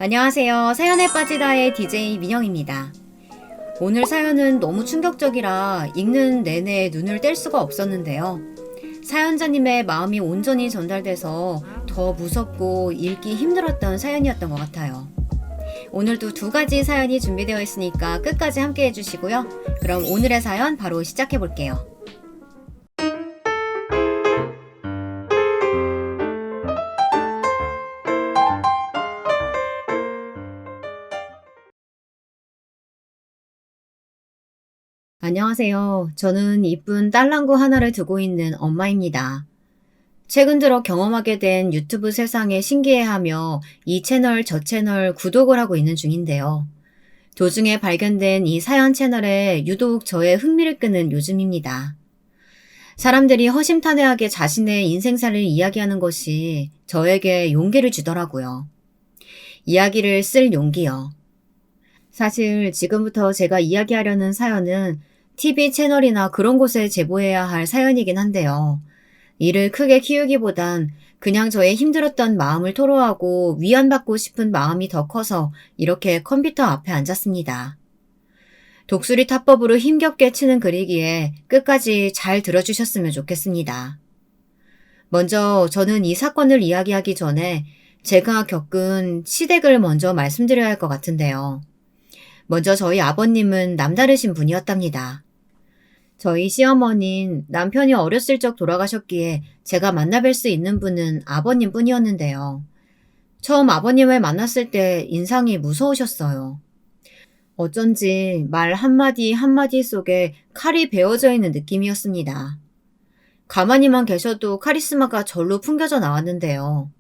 안녕하세요. 사연에 빠지다의 DJ 민영입니다. 오늘 사연은 너무 충격적이라 읽는 내내 눈을 뗄 수가 없었는데요. 사연자님의 마음이 온전히 전달돼서 더 무섭고 읽기 힘들었던 사연이었던 것 같아요. 오늘도 두 가지 사연이 준비되어 있으니까 끝까지 함께 해주시고요. 그럼 오늘의 사연 바로 시작해 볼게요. 안녕하세요. 저는 이쁜 딸랑구 하나를 두고 있는 엄마입니다. 최근 들어 경험하게 된 유튜브 세상에 신기해하며 이 채널 저 채널 구독을 하고 있는 중인데요. 도중에 발견된 이 사연 채널에 유독 저의 흥미를 끄는 요즘입니다. 사람들이 허심탄회하게 자신의 인생사를 이야기하는 것이 저에게 용기를 주더라고요. 이야기를 쓸 용기요. 사실 지금부터 제가 이야기하려는 사연은 TV 채널이나 그런 곳에 제보해야 할 사연이긴 한데요. 이를 크게 키우기보단 그냥 저의 힘들었던 마음을 토로하고 위안받고 싶은 마음이 더 커서 이렇게 컴퓨터 앞에 앉았습니다. 독수리 타법으로 힘겹게 치는 글이기에 끝까지 잘 들어주셨으면 좋겠습니다. 먼저 저는 이 사건을 이야기하기 전에 제가 겪은 시댁을 먼저 말씀드려야 할 것 같은데요. 먼저 저희 아버님은 남다르신 분이었답니다. 저희 시어머니는 남편이 어렸을 적 돌아가셨기에 제가 만나뵐 수 있는 분은 아버님 뿐이었는데요. 처음 아버님을 만났을 때 인상이 무서우셨어요. 어쩐지 말 한마디 한마디 속에 칼이 베어져 있는 느낌이었습니다. 가만히만 계셔도 카리스마가 절로 풍겨져 나왔는데요.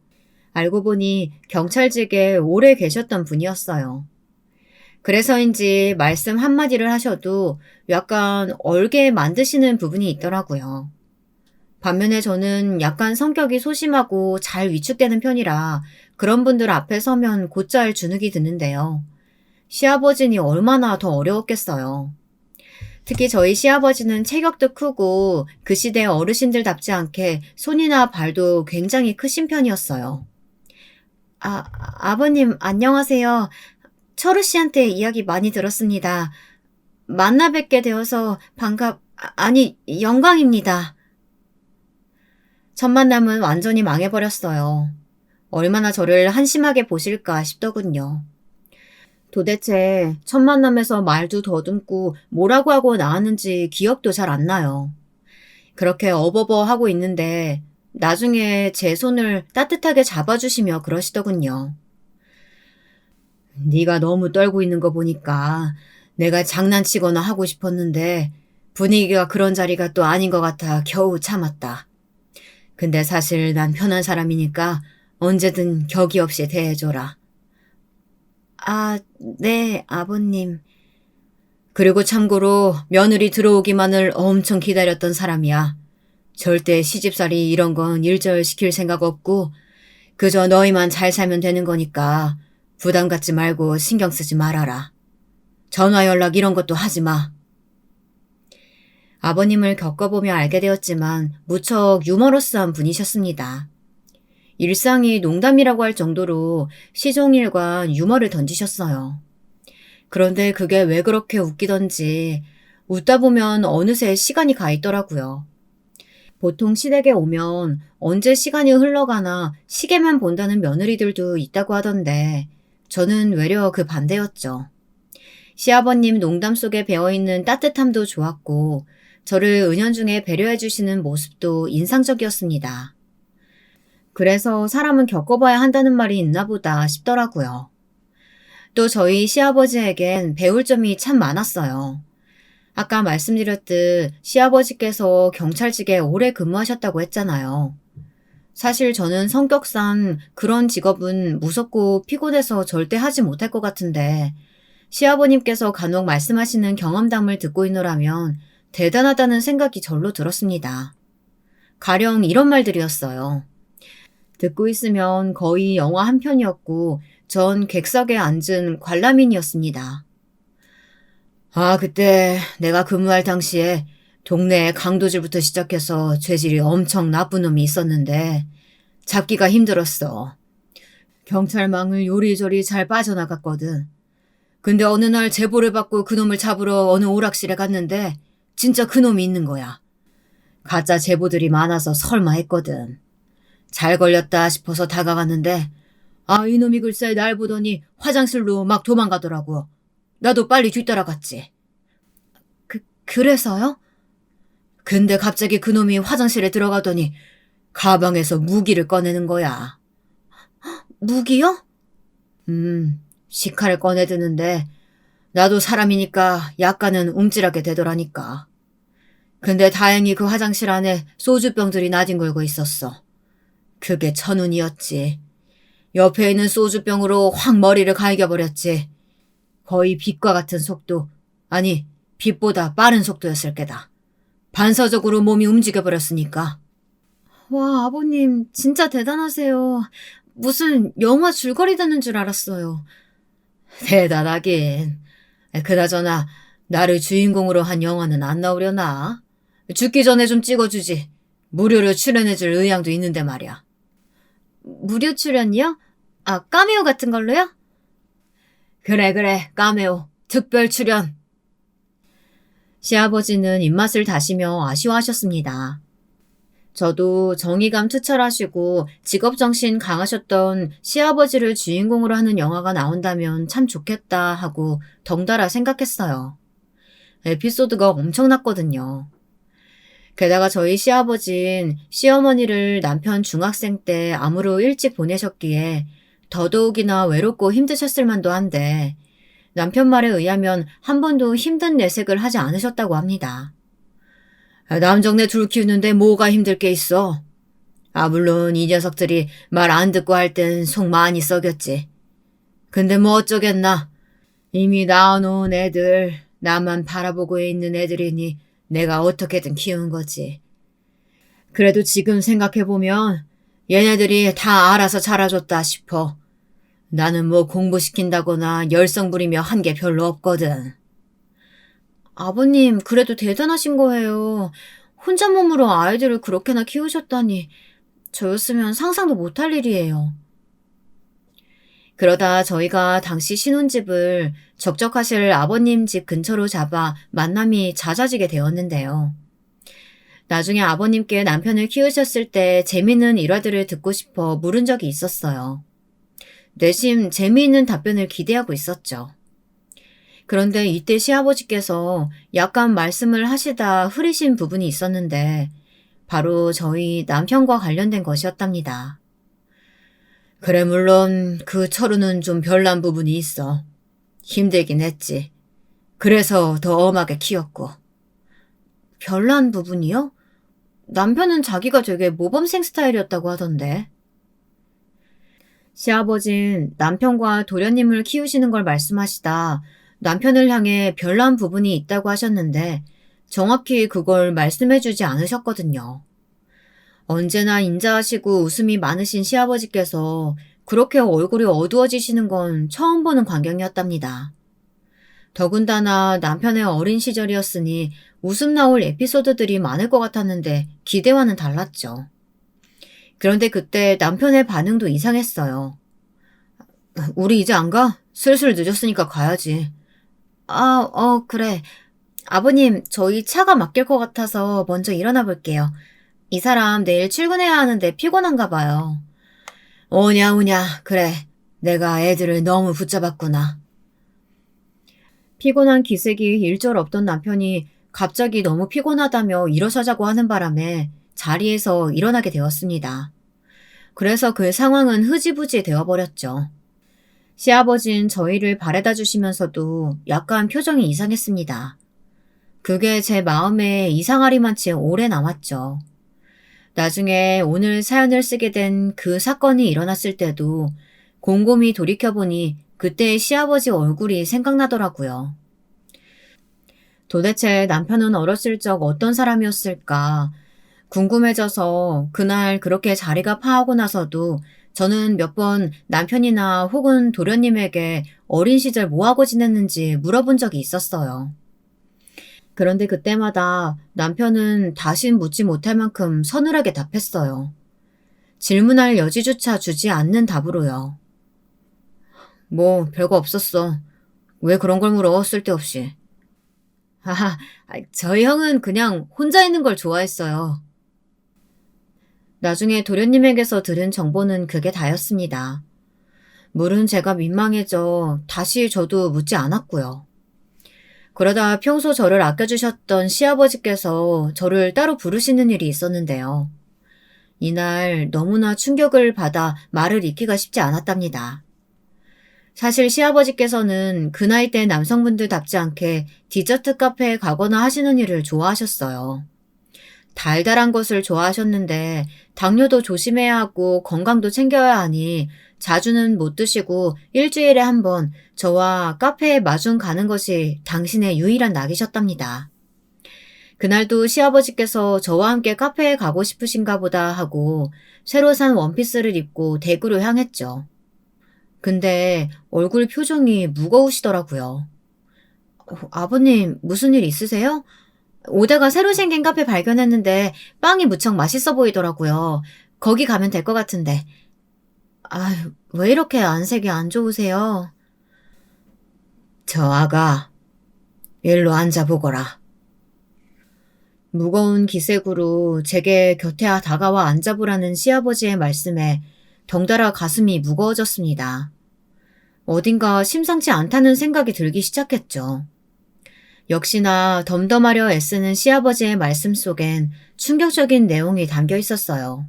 알고 보니 경찰직에 오래 계셨던 분이었어요. 그래서인지 말씀 한마디를 하셔도 약간 얼게 만드시는 부분이 있더라고요. 반면에 저는 약간 성격이 소심하고 잘 위축되는 편이라 그런 분들 앞에 서면 곧잘 주눅이 드는데요. 시아버지니 얼마나 더 어려웠겠어요. 특히 저희 시아버지는 체격도 크고 그 시대 어르신들답지 않게 손이나 발도 굉장히 크신 편이었어요. 아버님 안녕하세요. 철우 씨한테 이야기 많이 들었습니다. 만나 뵙게 되어서 영광입니다. 첫 만남은 완전히 망해버렸어요. 얼마나 저를 한심하게 보실까 싶더군요. 도대체 첫 만남에서 말도 더듬고 뭐라고 하고 나왔는지 기억도 잘 안 나요. 그렇게 어버버 하고 있는데 나중에 제 손을 따뜻하게 잡아주시며 그러시더군요. 네가 너무 떨고 있는 거 보니까 내가 장난치거나 하고 싶었는데 분위기가 그런 자리가 또 아닌 것 같아 겨우 참았다. 근데 사실 난 편한 사람이니까 언제든 격이 없이 대해줘라. 네, 아버님. 그리고 참고로 며느리 들어오기만을 엄청 기다렸던 사람이야. 절대 시집살이 이런 건 일절시킬 생각 없고 그저 너희만 잘 살면 되는 거니까 부담 갖지 말고 신경 쓰지 말아라. 전화 연락 이런 것도 하지 마. 아버님을 겪어보며 알게 되었지만 무척 유머러스한 분이셨습니다. 일상이 농담이라고 할 정도로 시종일관 유머를 던지셨어요. 그런데 그게 왜 그렇게 웃기던지 웃다 보면 어느새 시간이 가 있더라고요. 보통 시댁에 오면 언제 시간이 흘러가나 시계만 본다는 며느리들도 있다고 하던데 저는 외려 그 반대였죠. 시아버님 농담 속에 배어있는 따뜻함도 좋았고 저를 은연중에 배려해 주시는 모습도 인상적이었습니다. 그래서 사람은 겪어봐야 한다는 말이 있나 보다 싶더라고요. 또 저희 시아버지에겐 배울 점이 참 많았어요. 아까 말씀드렸듯 시아버지께서 경찰직에 오래 근무하셨다고 했잖아요. 사실 저는 성격상 그런 직업은 무섭고 피곤해서 절대 하지 못할 것 같은데 시아버님께서 간혹 말씀하시는 경험담을 듣고 있노라면 대단하다는 생각이 절로 들었습니다. 가령 이런 말들이었어요. 듣고 있으면 거의 영화 한 편이었고 전 객석에 앉은 관람인이었습니다. 그때 내가 근무할 당시에 동네에 강도질부터 시작해서 죄질이 엄청 나쁜 놈이 있었는데 잡기가 힘들었어. 경찰망을 요리조리 잘 빠져나갔거든. 근데 어느 날 제보를 받고 그놈을 잡으러 어느 오락실에 갔는데 진짜 그놈이 있는 거야. 가짜 제보들이 많아서 설마 했거든. 잘 걸렸다 싶어서 다가갔는데 이놈이 글쎄 날 보더니 화장실로 막 도망가더라고. 나도 빨리 뒤따라갔지. 그래서요? 근데 갑자기 그놈이 화장실에 들어가더니 가방에서 무기를 꺼내는 거야. 무기요? 시칼을 꺼내드는데 나도 사람이니까 약간은 움찔하게 되더라니까. 근데 다행히 그 화장실 안에 소주병들이 나뒹굴고 있었어. 그게 천운이었지. 옆에 있는 소주병으로 확 머리를 갈겨버렸지. 거의 빛과 같은 속도, 아니 빛보다 빠른 속도였을 게다. 반사적으로 몸이 움직여버렸으니까. 와, 아버님 진짜 대단하세요. 무슨 영화 줄거리 듣는 줄 알았어요. 대단하긴. 그나저나 나를 주인공으로 한 영화는 안 나오려나? 죽기 전에 좀 찍어주지. 무료로 출연해줄 의향도 있는데 말이야. 무료 출연이요? 카메오 같은 걸로요? 그래, 카메오. 특별 출연. 시아버지는 입맛을 다시며 아쉬워하셨습니다. 저도 정의감 투철하시고 직업정신 강하셨던 시아버지를 주인공으로 하는 영화가 나온다면 참 좋겠다 하고 덩달아 생각했어요. 에피소드가 엄청났거든요. 게다가 저희 시아버진 시어머니를 남편 중학생 때 암으로 일찍 보내셨기에 더더욱이나 외롭고 힘드셨을 만도 한데 남편 말에 의하면 한 번도 힘든 내색을 하지 않으셨다고 합니다. 남정네 둘 키우는데 뭐가 힘들 게 있어. 물론 이 녀석들이 말 안 듣고 할 땐 속 많이 썩였지. 근데 뭐 어쩌겠나. 이미 낳아놓은 애들, 나만 바라보고 있는 애들이니 내가 어떻게든 키운 거지. 그래도 지금 생각해보면 얘네들이 다 알아서 자라줬다 싶어. 나는 뭐 공부시킨다거나 열성 부리며 한 게 별로 없거든. 아버님, 그래도 대단하신 거예요. 혼자 몸으로 아이들을 그렇게나 키우셨다니 저였으면 상상도 못할 일이에요. 그러다 저희가 당시 신혼집을 적적하실 아버님 집 근처로 잡아 만남이 잦아지게 되었는데요. 나중에 아버님께 남편을 키우셨을 때 재미있는 일화들을 듣고 싶어 물은 적이 있었어요. 내심 재미있는 답변을 기대하고 있었죠. 그런데 이때 시아버지께서 약간 말씀을 하시다 흐리신 부분이 있었는데 바로 저희 남편과 관련된 것이었답니다. 그래, 물론 그 철우는 좀 별난 부분이 있어. 힘들긴 했지. 그래서 더 엄하게 키웠고. 별난 부분이요? 남편은 자기가 되게 모범생 스타일이었다고 하던데. 시아버진 남편과 도련님을 키우시는 걸 말씀하시다 남편을 향해 별난 부분이 있다고 하셨는데 정확히 그걸 말씀해주지 않으셨거든요. 언제나 인자하시고 웃음이 많으신 시아버지께서 그렇게 얼굴이 어두워지시는 건 처음 보는 광경이었답니다. 더군다나 남편의 어린 시절이었으니 웃음 나올 에피소드들이 많을 것 같았는데 기대와는 달랐죠. 그런데 그때 남편의 반응도 이상했어요. 우리 이제 안 가? 슬슬 늦었으니까 가야지. 그래. 아버님, 저희 차가 막힐 것 같아서 먼저 일어나 볼게요. 이 사람 내일 출근해야 하는데 피곤한가 봐요. 오냐. 그래. 내가 애들을 너무 붙잡았구나. 피곤한 기색이 일절 없던 남편이 갑자기 너무 피곤하다며 일어서자고 하는 바람에 자리에서 일어나게 되었습니다. 그래서 그 상황은 흐지부지 되어버렸죠. 시아버진 저희를 바래다 주시면서도 약간 표정이 이상했습니다. 그게 제 마음에 이상하리만치 오래 남았죠. 나중에 오늘 사연을 쓰게 된 그 사건이 일어났을 때도 곰곰이 돌이켜보니 그때의 시아버지 얼굴이 생각나더라고요. 도대체 남편은 어렸을 적 어떤 사람이었을까 궁금해져서 그날 그렇게 자리가 파하고 나서도 저는 몇 번 남편이나 혹은 도련님에게 어린 시절 뭐하고 지냈는지 물어본 적이 있었어요. 그런데 그때마다 남편은 다신 묻지 못할 만큼 서늘하게 답했어요. 질문할 여지조차 주지 않는 답으로요. 뭐 별거 없었어. 왜 그런 걸 물어 쓸데없이. 하하, 저희 형은 그냥 혼자 있는 걸 좋아했어요. 나중에 도련님에게서 들은 정보는 그게 다였습니다. 물은 제가 민망해져 다시 저도 묻지 않았고요. 그러다 평소 저를 아껴주셨던 시아버지께서 저를 따로 부르시는 일이 있었는데요. 이날 너무나 충격을 받아 말을 잇기가 쉽지 않았답니다. 사실 시아버지께서는 그 나이 때 남성분들답지 않게 디저트 카페에 가거나 하시는 일을 좋아하셨어요. 달달한 것을 좋아하셨는데 당뇨도 조심해야 하고 건강도 챙겨야 하니 자주는 못 드시고 일주일에 한 번 저와 카페에 마중 가는 것이 당신의 유일한 낙이셨답니다. 그날도 시아버지께서 저와 함께 카페에 가고 싶으신가 보다 하고 새로 산 원피스를 입고 대구로 향했죠. 근데 얼굴 표정이 무거우시더라고요. 아버님, 무슨 일 있으세요? 오다가 새로 생긴 카페 발견했는데 빵이 무척 맛있어 보이더라고요. 거기 가면 될 것 같은데. 아유, 왜 이렇게 안색이 안 좋으세요? 저 아가, 일로 앉아보거라. 무거운 기색으로 제게 곁에 다가와 앉아보라는 시아버지의 말씀에 덩달아 가슴이 무거워졌습니다. 어딘가 심상치 않다는 생각이 들기 시작했죠. 역시나 덤덤하려 애쓰는 시아버지의 말씀 속엔 충격적인 내용이 담겨 있었어요.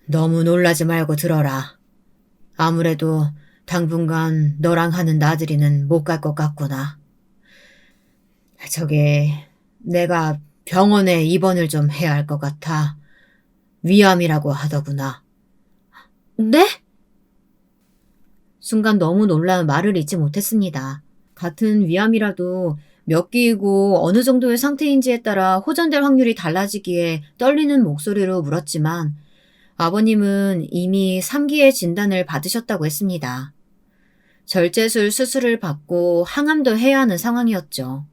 너무 놀라지 말고 들어라. 아무래도 당분간 너랑 하는 나들이는 못 갈 것 같구나. 저기, 내가 병원에 입원을 좀 해야 할 것 같아. 위암이라고 하더구나. 네? 순간 너무 놀라 말을 잇지 못했습니다. 같은 위암이라도 몇 기이고 어느 정도의 상태인지에 따라 호전될 확률이 달라지기에 떨리는 목소리로 물었지만 아버님은 이미 3기의 진단을 받으셨다고 했습니다. 절제술 수술을 받고 항암도 해야 하는 상황이었죠.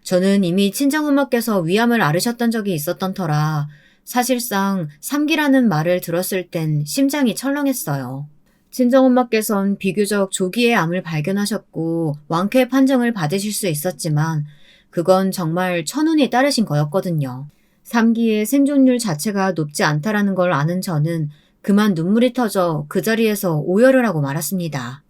저는 이미 친정엄마께서 위암을 앓으셨던 적이 있었던 터라 사실상 3기라는 말을 들었을 땐 심장이 철렁했어요. 친정엄마께선 비교적 조기에 암을 발견하셨고 완쾌 판정을 받으실 수 있었지만 그건 정말 천운이 따르신 거였거든요. 3기의 생존율 자체가 높지 않다라는 걸 아는 저는 그만 눈물이 터져 그 자리에서 오열을 하고 말았습니다.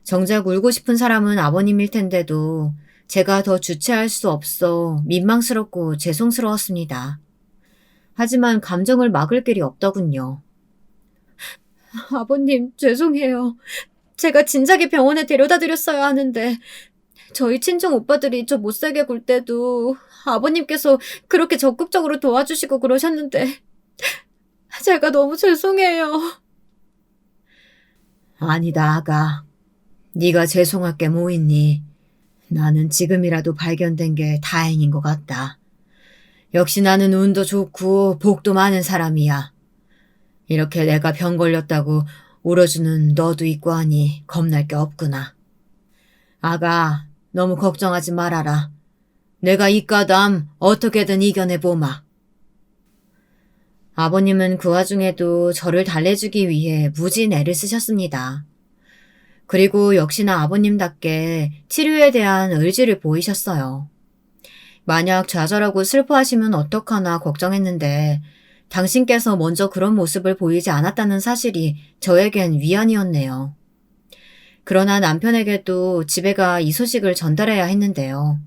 정작 울고 싶은 사람은 아버님일 텐데도 제가 더 주체할 수 없어 민망스럽고 죄송스러웠습니다. 하지만 감정을 막을 길이 없더군요. 아버님, 죄송해요. 제가 진작에 병원에 데려다 드렸어야 하는데 저희 친정 오빠들이 저 못살게 굴 때도 아버님께서 그렇게 적극적으로 도와주시고 그러셨는데 제가 너무 죄송해요. 아니다, 아가. 네가 죄송할 게 뭐 있니? 나는 지금이라도 발견된 게 다행인 것 같다. 역시 나는 운도 좋고 복도 많은 사람이야. 이렇게 내가 병 걸렸다고 울어주는 너도 있고 하니 겁날 게 없구나. 아가, 너무 걱정하지 말아라. 내가 이과담 어떻게든 이겨내보마. 아버님은 그 와중에도 저를 달래주기 위해 무지 애를 쓰셨습니다. 그리고 역시나 아버님답게 치료에 대한 의지를 보이셨어요. 만약 좌절하고 슬퍼하시면 어떡하나 걱정했는데 당신께서 먼저 그런 모습을 보이지 않았다는 사실이 저에겐 위안이었네요. 그러나 남편에게도 집에 가 이 소식을 전달해야 했는데요.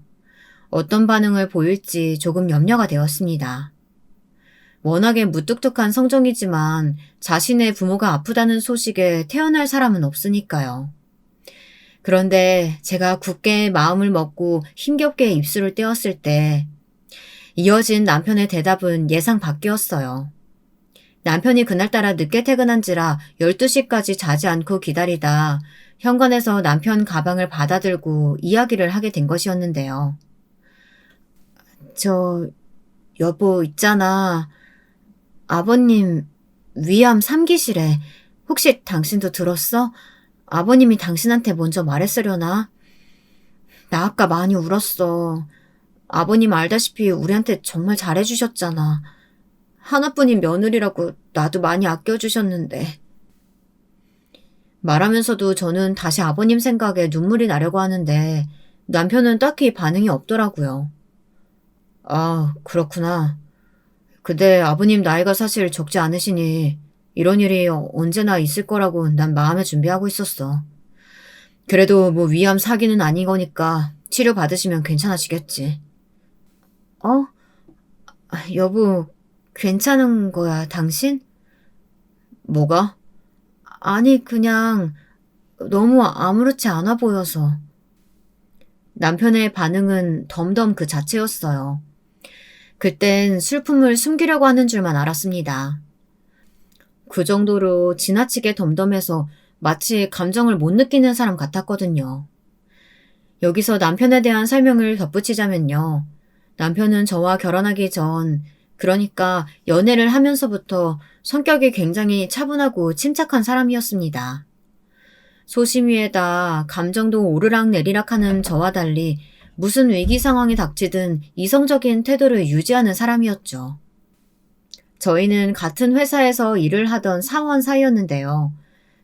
어떤 반응을 보일지 조금 염려가 되었습니다. 워낙에 무뚝뚝한 성정이지만 자신의 부모가 아프다는 소식에 태어날 사람은 없으니까요. 그런데 제가 굳게 마음을 먹고 힘겹게 입술을 떼었을 때 이어진 남편의 대답은 예상 밖이었어요. 남편이 그날따라 늦게 퇴근한지라 12시까지 자지 않고 기다리다 현관에서 남편 가방을 받아들고 이야기를 하게 된 것이었는데요. 여보 있잖아. 아버님 위암 3기시래. 혹시 당신도 들었어? 아버님이 당신한테 먼저 말했으려나? 나 아까 많이 울었어. 아버님 알다시피 우리한테 정말 잘해주셨잖아. 하나뿐인 며느리라고 나도 많이 아껴주셨는데. 말하면서도 저는 다시 아버님 생각에 눈물이 나려고 하는데 남편은 딱히 반응이 없더라고요. 아, 그렇구나. 근데 아버님 나이가 사실 적지 않으시니 이런 일이 언제나 있을 거라고 난 마음에 준비하고 있었어. 그래도 뭐 위암 사기는 아닌 거니까 치료 받으시면 괜찮아지겠지. 어? 여보, 괜찮은 거야, 당신? 뭐가? 아니, 그냥 너무 아무렇지 않아 보여서. 남편의 반응은 덤덤 그 자체였어요. 그땐 슬픔을 숨기려고 하는 줄만 알았습니다. 그 정도로 지나치게 덤덤해서 마치 감정을 못 느끼는 사람 같았거든요. 여기서 남편에 대한 설명을 덧붙이자면요. 남편은 저와 결혼하기 전, 그러니까 연애를 하면서부터 성격이 굉장히 차분하고 침착한 사람이었습니다. 소심 위에다 감정도 오르락내리락 하는 저와 달리 무슨 위기 상황이 닥치든 이성적인 태도를 유지하는 사람이었죠. 저희는 같은 회사에서 일을 하던 사원 사이였는데요.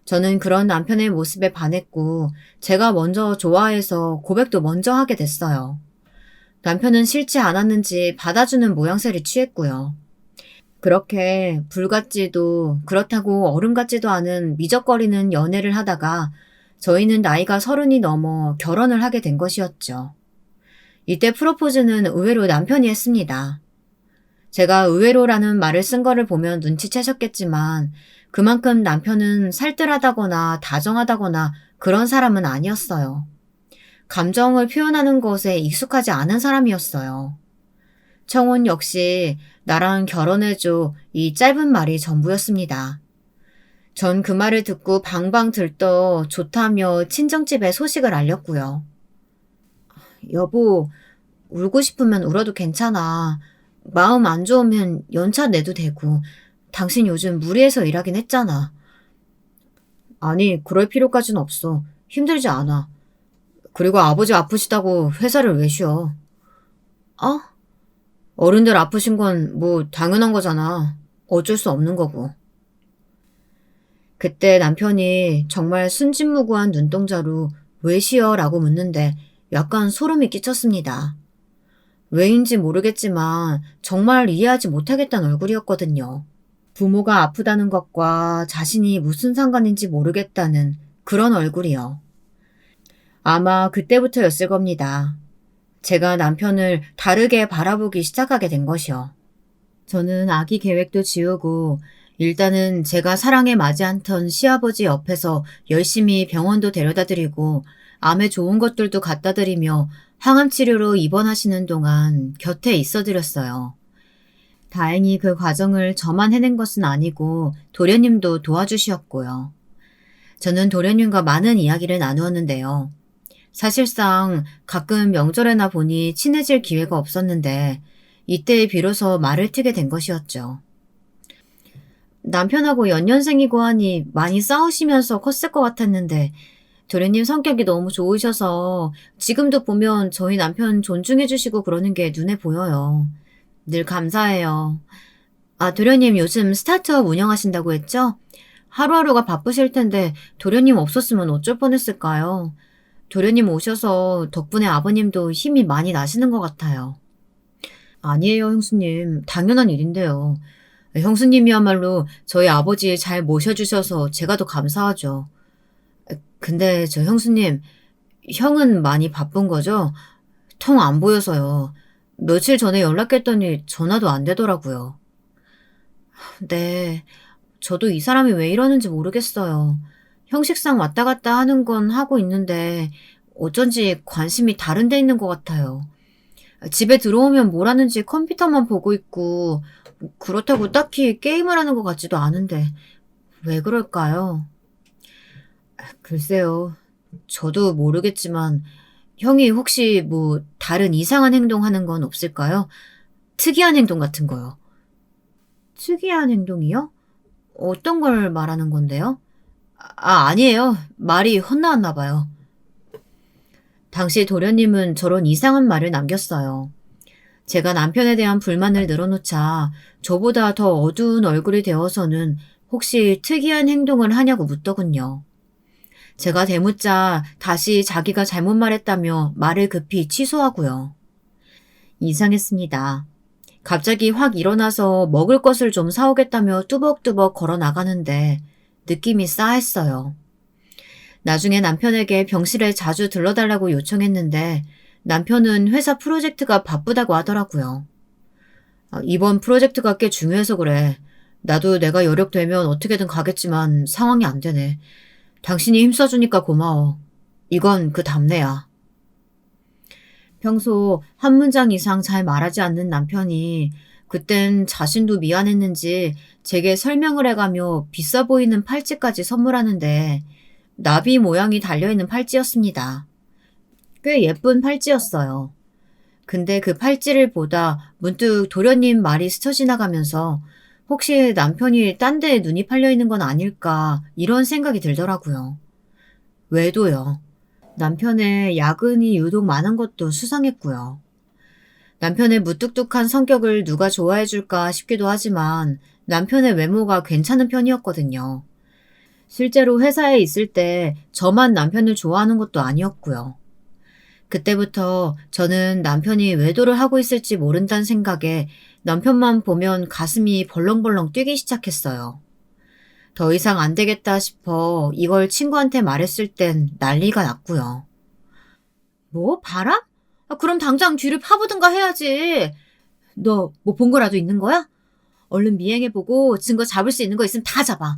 저는 그런 남편의 모습에 반했고 제가 먼저 좋아해서 고백도 먼저 하게 됐어요. 남편은 싫지 않았는지 받아주는 모양새를 취했고요. 그렇게 불같지도 그렇다고 어른 같지도 않은 미적거리는 연애를 하다가 저희는 나이가 30이 넘어 결혼을 하게 된 것이었죠. 이때 프로포즈는 의외로 남편이 했습니다. 제가 의외로라는 말을 쓴 거를 보면 눈치채셨겠지만 그만큼 남편은 살뜰하다거나 다정하다거나 그런 사람은 아니었어요. 감정을 표현하는 것에 익숙하지 않은 사람이었어요. 청혼 역시 나랑 결혼해줘 이 짧은 말이 전부였습니다. 전 그 말을 듣고 방방 들떠 좋다며 친정집에 소식을 알렸고요. 여보, 울고 싶으면 울어도 괜찮아. 마음 안 좋으면 연차 내도 되고. 당신 요즘 무리해서 일하긴 했잖아. 아니, 그럴 필요까진 없어. 힘들지 않아. 그리고 아버지 아프시다고 회사를 왜 쉬어? 어? 어른들 아프신 건 뭐 당연한 거잖아. 어쩔 수 없는 거고. 그때 남편이 정말 순진무구한 눈동자로 왜 쉬어? 라고 묻는데 약간 소름이 끼쳤습니다. 왜인지 모르겠지만 정말 이해하지 못하겠다는 얼굴이었거든요. 부모가 아프다는 것과 자신이 무슨 상관인지 모르겠다는 그런 얼굴이요. 아마 그때부터였을 겁니다. 제가 남편을 다르게 바라보기 시작하게 된 것이요. 저는 아기 계획도 지우고 일단은 제가 사랑에 맞지 않던 시아버지 옆에서 열심히 병원도 데려다 드리고 암에 좋은 것들도 갖다 드리며 항암 치료로 입원하시는 동안 곁에 있어 드렸어요. 다행히 그 과정을 저만 해낸 것은 아니고 도련님도 도와주셨고요. 저는 도련님과 많은 이야기를 나누었는데요. 사실상 가끔 명절에나 보니 친해질 기회가 없었는데 이때 비로소 말을 트게 된 것이었죠. 남편하고 연년생이고 하니 많이 싸우시면서 컸을 것 같았는데 도련님 성격이 너무 좋으셔서 지금도 보면 저희 남편 존중해 주시고 그러는 게 눈에 보여요. 늘 감사해요. 아, 도련님 요즘 스타트업 운영하신다고 했죠? 하루하루가 바쁘실 텐데 도련님 없었으면 어쩔 뻔했을까요? 도련님 오셔서 덕분에 아버님도 힘이 많이 나시는 것 같아요. 아니에요, 형수님. 당연한 일인데요. 형수님이야말로 저희 아버지 잘 모셔주셔서 제가 더 감사하죠. 근데 저 형수님, 형은 많이 바쁜 거죠? 통 안 보여서요. 며칠 전에 연락했더니 전화도 안 되더라고요. 네, 저도 이 사람이 왜 이러는지 모르겠어요. 형식상 왔다 갔다 하는 건 하고 있는데 어쩐지 관심이 다른 데 있는 것 같아요. 집에 들어오면 뭘 하는지 컴퓨터만 보고 있고 그렇다고 딱히 게임을 하는 것 같지도 않은데 왜 그럴까요? 글쎄요. 저도 모르겠지만 형이 혹시 뭐 다른 이상한 행동하는 건 없을까요? 특이한 행동 같은 거요. 특이한 행동이요? 어떤 걸 말하는 건데요? 아, 아니에요. 말이 헛나왔나 봐요. 당시 도련님은 저런 이상한 말을 남겼어요. 제가 남편에 대한 불만을 늘어놓자 저보다 더 어두운 얼굴이 되어서는 혹시 특이한 행동을 하냐고 묻더군요. 제가 대묻자 다시 자기가 잘못 말했다며 말을 급히 취소하고요. 이상했습니다. 갑자기 확 일어나서 먹을 것을 좀 사오겠다며 뚜벅뚜벅 걸어 나가는데 느낌이 싸했어요. 나중에 남편에게 병실에 자주 들러달라고 요청했는데 남편은 회사 프로젝트가 바쁘다고 하더라고요. 이번 프로젝트가 꽤 중요해서 그래. 나도 내가 여력되면 어떻게든 가겠지만 상황이 안 되네. 당신이 힘써주니까 고마워. 이건 그 답례야. 평소 한 문장 이상 잘 말하지 않는 남편이 그땐 자신도 미안했는지 제게 설명을 해가며 비싸 보이는 팔찌까지 선물하는데 나비 모양이 달려있는 팔찌였습니다. 꽤 예쁜 팔찌였어요. 근데 그 팔찌를 보다 문득 도련님 말이 스쳐 지나가면서 혹시 남편이 딴 데에 눈이 팔려 있는 건 아닐까 이런 생각이 들더라고요. 외도요. 남편의 야근이 유독 많은 것도 수상했고요. 남편의 무뚝뚝한 성격을 누가 좋아해 줄까 싶기도 하지만 남편의 외모가 괜찮은 편이었거든요. 실제로 회사에 있을 때 저만 남편을 좋아하는 것도 아니었고요. 그때부터 저는 남편이 외도를 하고 있을지 모른다는 생각에 남편만 보면 가슴이 벌렁벌렁 뛰기 시작했어요. 더 이상 안 되겠다 싶어 이걸 친구한테 말했을 땐 난리가 났고요. 뭐? 바람? 그럼 당장 뒤를 파보든가 해야지. 너 뭐 본 거라도 있는 거야? 얼른 미행해보고 증거 잡을 수 있는 거 있으면 다 잡아.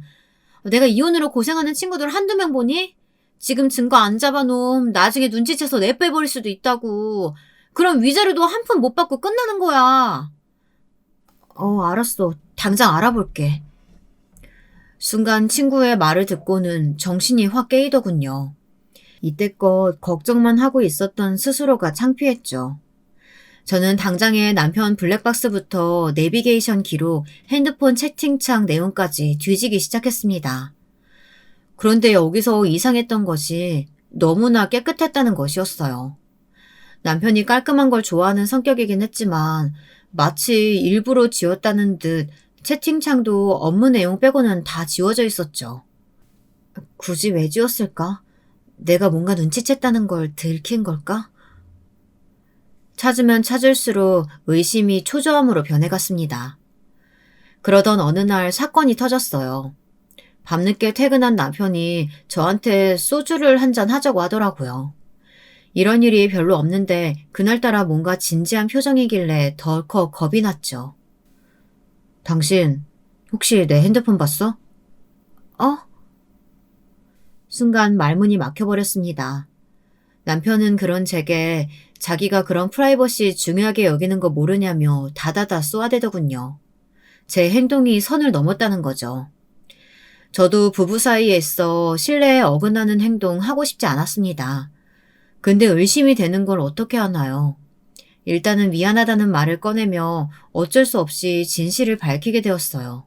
내가 이혼으로 고생하는 친구들 한두 명 보니? 지금 증거 안 잡아놓으면 나중에 눈치채서 내빼버릴 수도 있다고. 그럼 위자료도 한 푼 못 받고 끝나는 거야. 알았어. 당장 알아볼게. 순간 친구의 말을 듣고는 정신이 확 깨이더군요. 이때껏 걱정만 하고 있었던 스스로가 창피했죠. 저는 당장에 남편 블랙박스부터 내비게이션 기록, 핸드폰 채팅창 내용까지 뒤지기 시작했습니다. 그런데 여기서 이상했던 것이 너무나 깨끗했다는 것이었어요. 남편이 깔끔한 걸 좋아하는 성격이긴 했지만 마치 일부러 지웠다는 듯 채팅창도 업무 내용 빼고는 다 지워져 있었죠. 굳이 왜 지웠을까? 내가 뭔가 눈치챘다는 걸 들킨 걸까? 찾으면 찾을수록 의심이 초조함으로 변해갔습니다. 그러던 어느 날 사건이 터졌어요. 밤늦게 퇴근한 남편이 저한테 소주를 한잔 하자고 하더라고요. 이런 일이 별로 없는데 그날따라 뭔가 진지한 표정이길래 덜컥 겁이 났죠. 당신 혹시 내 핸드폰 봤어? 순간 말문이 막혀버렸습니다. 남편은 그런 제게 자기가 그런 프라이버시 중요하게 여기는 거 모르냐며 다다다 쏘아대더군요. 제 행동이 선을 넘었다는 거죠. 저도 부부 사이에 있어 신뢰에 어긋나는 행동 하고 싶지 않았습니다. 근데 의심이 되는 걸 어떻게 하나요? 일단은 미안하다는 말을 꺼내며 어쩔 수 없이 진실을 밝히게 되었어요.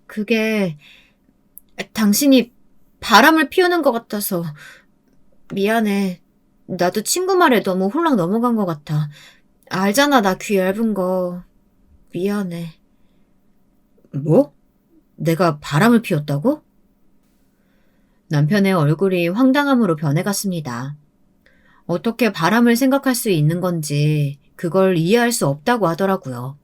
그게 당신이 바람을 피우는 것 같아서 미안해. 나도 친구 말에 너무 홀랑 넘어간 것 같아. 알잖아, 나 귀 얇은 거. 미안해. 뭐? 내가 바람을 피웠다고? 남편의 얼굴이 황당함으로 변해갔습니다. 어떻게 바람을 생각할 수 있는 건지 그걸 이해할 수 없다고 하더라고요.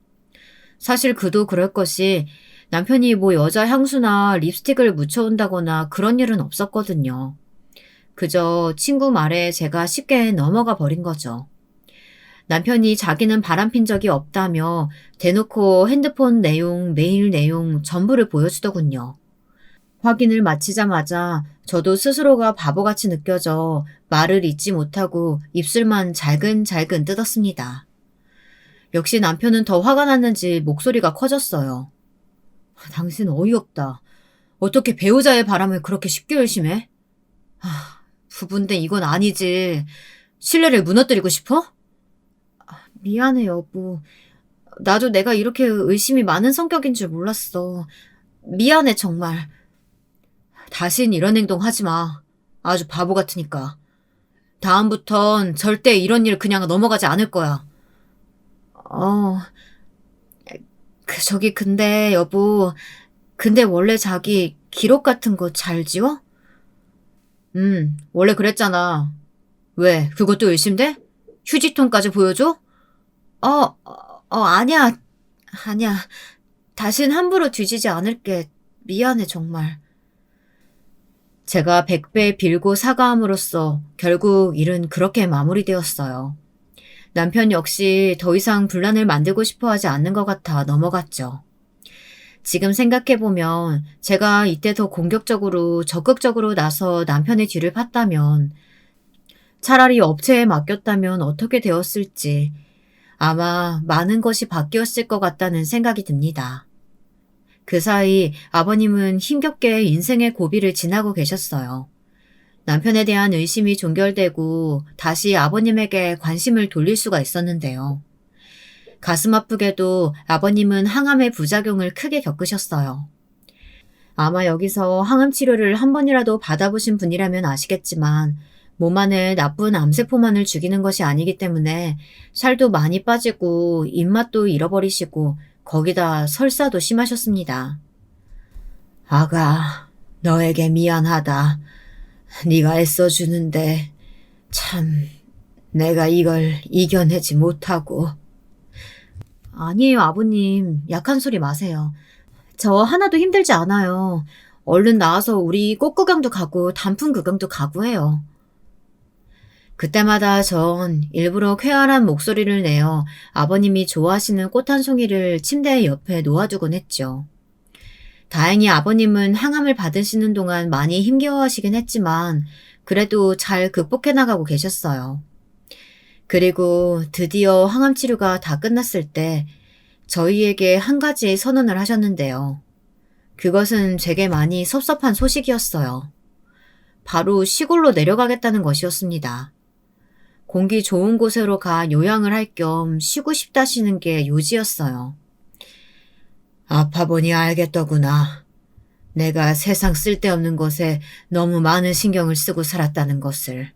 사실 그도 그럴 것이 남편이 뭐 여자 향수나 립스틱을 묻혀온다거나 그런 일은 없었거든요. 그저 친구 말에 제가 쉽게 넘어가 버린 거죠. 남편이 자기는 바람핀 적이 없다며 대놓고 핸드폰 내용, 메일 내용 전부를 보여주더군요. 확인을 마치자마자 저도 스스로가 바보같이 느껴져 말을 잇지 못하고 입술만 잘근잘근 뜯었습니다. 역시 남편은 더 화가 났는지 목소리가 커졌어요. 당신 어이없다. 어떻게 배우자의 바람을 그렇게 쉽게 의심해? 부부인데 이건 아니지. 신뢰를 무너뜨리고 싶어? 미안해, 여보. 나도 내가 이렇게 의심이 많은 성격인 줄 몰랐어. 미안해, 정말. 다신 이런 행동 하지 마. 아주 바보 같으니까. 다음부턴 절대 이런 일 그냥 넘어가지 않을 거야. 근데 여보, 근데 원래 자기 기록 같은 거 잘 지워? 원래 그랬잖아. 왜, 그것도 의심돼? 휴지통까지 보여줘? 아니야. 아니야. 다신 함부로 뒤지지 않을게. 미안해, 정말. 제가 100배 빌고 사과함으로써 결국 일은 그렇게 마무리되었어요. 남편 역시 더 이상 분란을 만들고 싶어 하지 않는 것 같아 넘어갔죠. 지금 생각해보면 제가 이때 더 공격적으로 적극적으로 나서 남편의 뒤를 팠다면, 차라리 업체에 맡겼다면 어떻게 되었을지 아마 많은 것이 바뀌었을 것 같다는 생각이 듭니다. 그 사이 아버님은 힘겹게 인생의 고비를 지나고 계셨어요. 남편에 대한 의심이 종결되고 다시 아버님에게 관심을 돌릴 수가 있었는데요. 가슴 아프게도 아버님은 항암의 부작용을 크게 겪으셨어요. 아마 여기서 항암 치료를 한 번이라도 받아보신 분이라면 아시겠지만 몸 안에 나쁜 암세포만을 죽이는 것이 아니기 때문에 살도 많이 빠지고 입맛도 잃어버리시고 거기다 설사도 심하셨습니다. 아가, 너에게 미안하다. 네가 애써주는데 참 내가 이걸 이겨내지 못하고. 아니에요, 아버님. 약한 소리 마세요. 저 하나도 힘들지 않아요. 얼른 나와서 우리 꽃구경도 가고 단풍 구경도 가고 해요. 그때마다 전 일부러 쾌활한 목소리를 내어 아버님이 좋아하시는 꽃 한 송이를 침대 옆에 놓아두곤 했죠. 다행히 아버님은 항암을 받으시는 동안 많이 힘겨워하시긴 했지만 그래도 잘 극복해 나가고 계셨어요. 그리고 드디어 항암 치료가 다 끝났을 때 저희에게 한 가지 선언을 하셨는데요. 그것은 제게 많이 섭섭한 소식이었어요. 바로 시골로 내려가겠다는 것이었습니다. 공기 좋은 곳으로 가 요양을 할 겸 쉬고 싶다시는 게 요지였어요. 아파 보니 알겠더구나. 내가 세상 쓸데없는 것에 너무 많은 신경을 쓰고 살았다는 것을.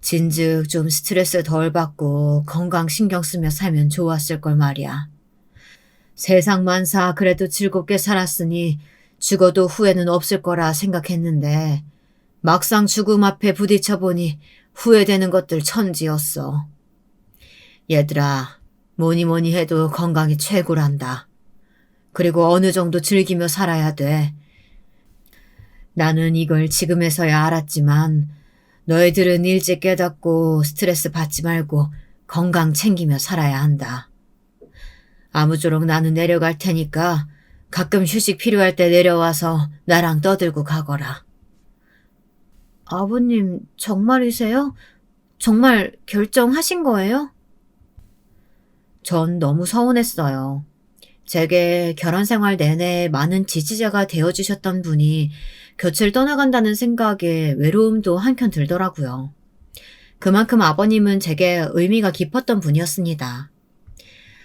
진즉 좀 스트레스 덜 받고 건강 신경 쓰며 살면 좋았을 걸 말이야. 세상 만사 그래도 즐겁게 살았으니 죽어도 후회는 없을 거라 생각했는데 막상 죽음 앞에 부딪혀 보니 후회되는 것들 천지였어. 얘들아, 뭐니 뭐니 해도 건강이 최고란다. 그리고 어느 정도 즐기며 살아야 돼. 나는 이걸 지금에서야 알았지만 너희들은 일찍 깨닫고 스트레스 받지 말고 건강 챙기며 살아야 한다. 아무쪼록 나는 내려갈 테니까 가끔 휴식 필요할 때 내려와서 나랑 떠들고 가거라. 아버님, 정말이세요? 정말 결정하신 거예요? 전 너무 서운했어요. 제게 결혼 생활 내내 많은 지지자가 되어주셨던 분이 곁을 떠나간다는 생각에 외로움도 한켠 들더라고요. 그만큼 아버님은 제게 의미가 깊었던 분이었습니다.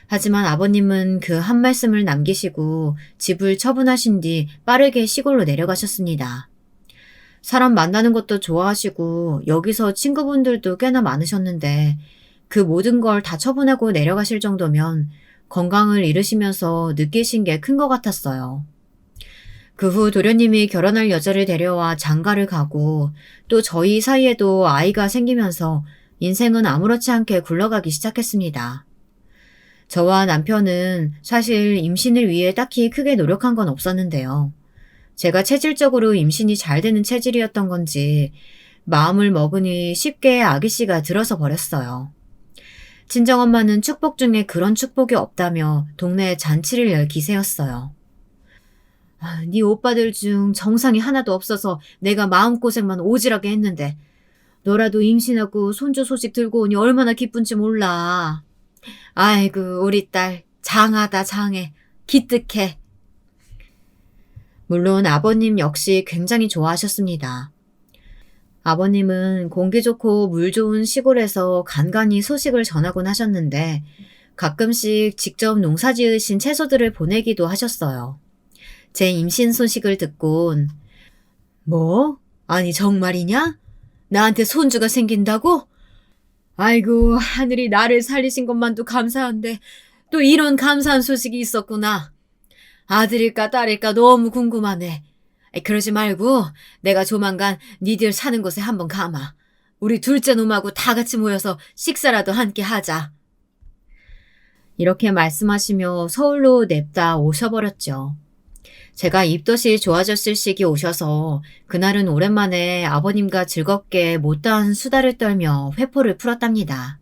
하지만 아버님은 그 한 말씀을 남기시고 집을 처분하신 뒤 빠르게 시골로 내려가셨습니다. 사람 만나는 것도 좋아하시고 여기서 친구분들도 꽤나 많으셨는데 그 모든 걸 다 처분하고 내려가실 정도면 건강을 잃으시면서 느끼신 게 큰 것 같았어요. 그 후 도련님이 결혼할 여자를 데려와 장가를 가고 또 저희 사이에도 아이가 생기면서 인생은 아무렇지 않게 굴러가기 시작했습니다. 저와 남편은 사실 임신을 위해 딱히 크게 노력한 건 없었는데요. 제가 체질적으로 임신이 잘 되는 체질이었던 건지 마음을 먹으니 쉽게 아기씨가 들어서 버렸어요. 친정엄마는 축복 중에 그런 축복이 없다며 동네에 잔치를 열 기세였어요. 네 오빠들 중 정상이 하나도 없어서 내가 마음고생만 오지랖게 했는데 너라도 임신하고 손주 소식 들고 오니 얼마나 기쁜지 몰라. 아이고 우리 딸 장하다 장해. 기특해. 물론 아버님 역시 굉장히 좋아하셨습니다. 아버님은 공기 좋고 물 좋은 시골에서 간간히 소식을 전하곤 하셨는데 가끔씩 직접 농사 지으신 채소들을 보내기도 하셨어요. 제 임신 소식을 듣곤 뭐? 아니 정말이냐? 나한테 손주가 생긴다고? 아이고 하늘이 나를 살리신 것만도 감사한데 또 이런 감사한 소식이 있었구나. 아들일까 딸일까 너무 궁금하네. 그러지 말고 내가 조만간 니들 사는 곳에 한번 가마. 우리 둘째 놈하고 다 같이 모여서 식사라도 함께 하자. 이렇게 말씀하시며 서울로 냅다 오셔버렸죠. 제가 입덧이 좋아졌을 시기 오셔서 그날은 오랜만에 아버님과 즐겁게 못다한 수다를 떨며 회포를 풀었답니다.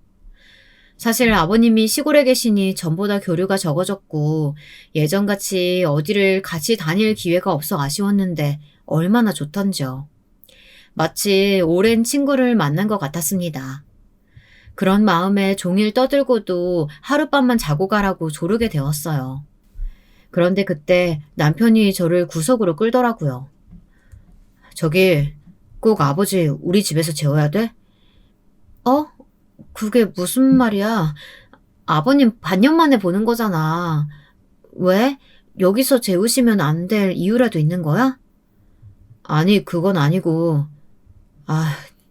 사실 아버님이 시골에 계시니 전보다 교류가 적어졌고 예전같이 어디를 같이 다닐 기회가 없어 아쉬웠는데 얼마나 좋던지요. 마치 오랜 친구를 만난 것 같았습니다. 그런 마음에 종일 떠들고도 하룻밤만 자고 가라고 조르게 되었어요. 그런데 그때 남편이 저를 구석으로 끌더라고요. 저기, 꼭 아버지 우리 집에서 재워야 돼? 어? 그게 무슨 말이야? 아버님 반년 만에 보는 거잖아. 왜? 여기서 재우시면 안 될 이유라도 있는 거야? 아니, 그건 아니고.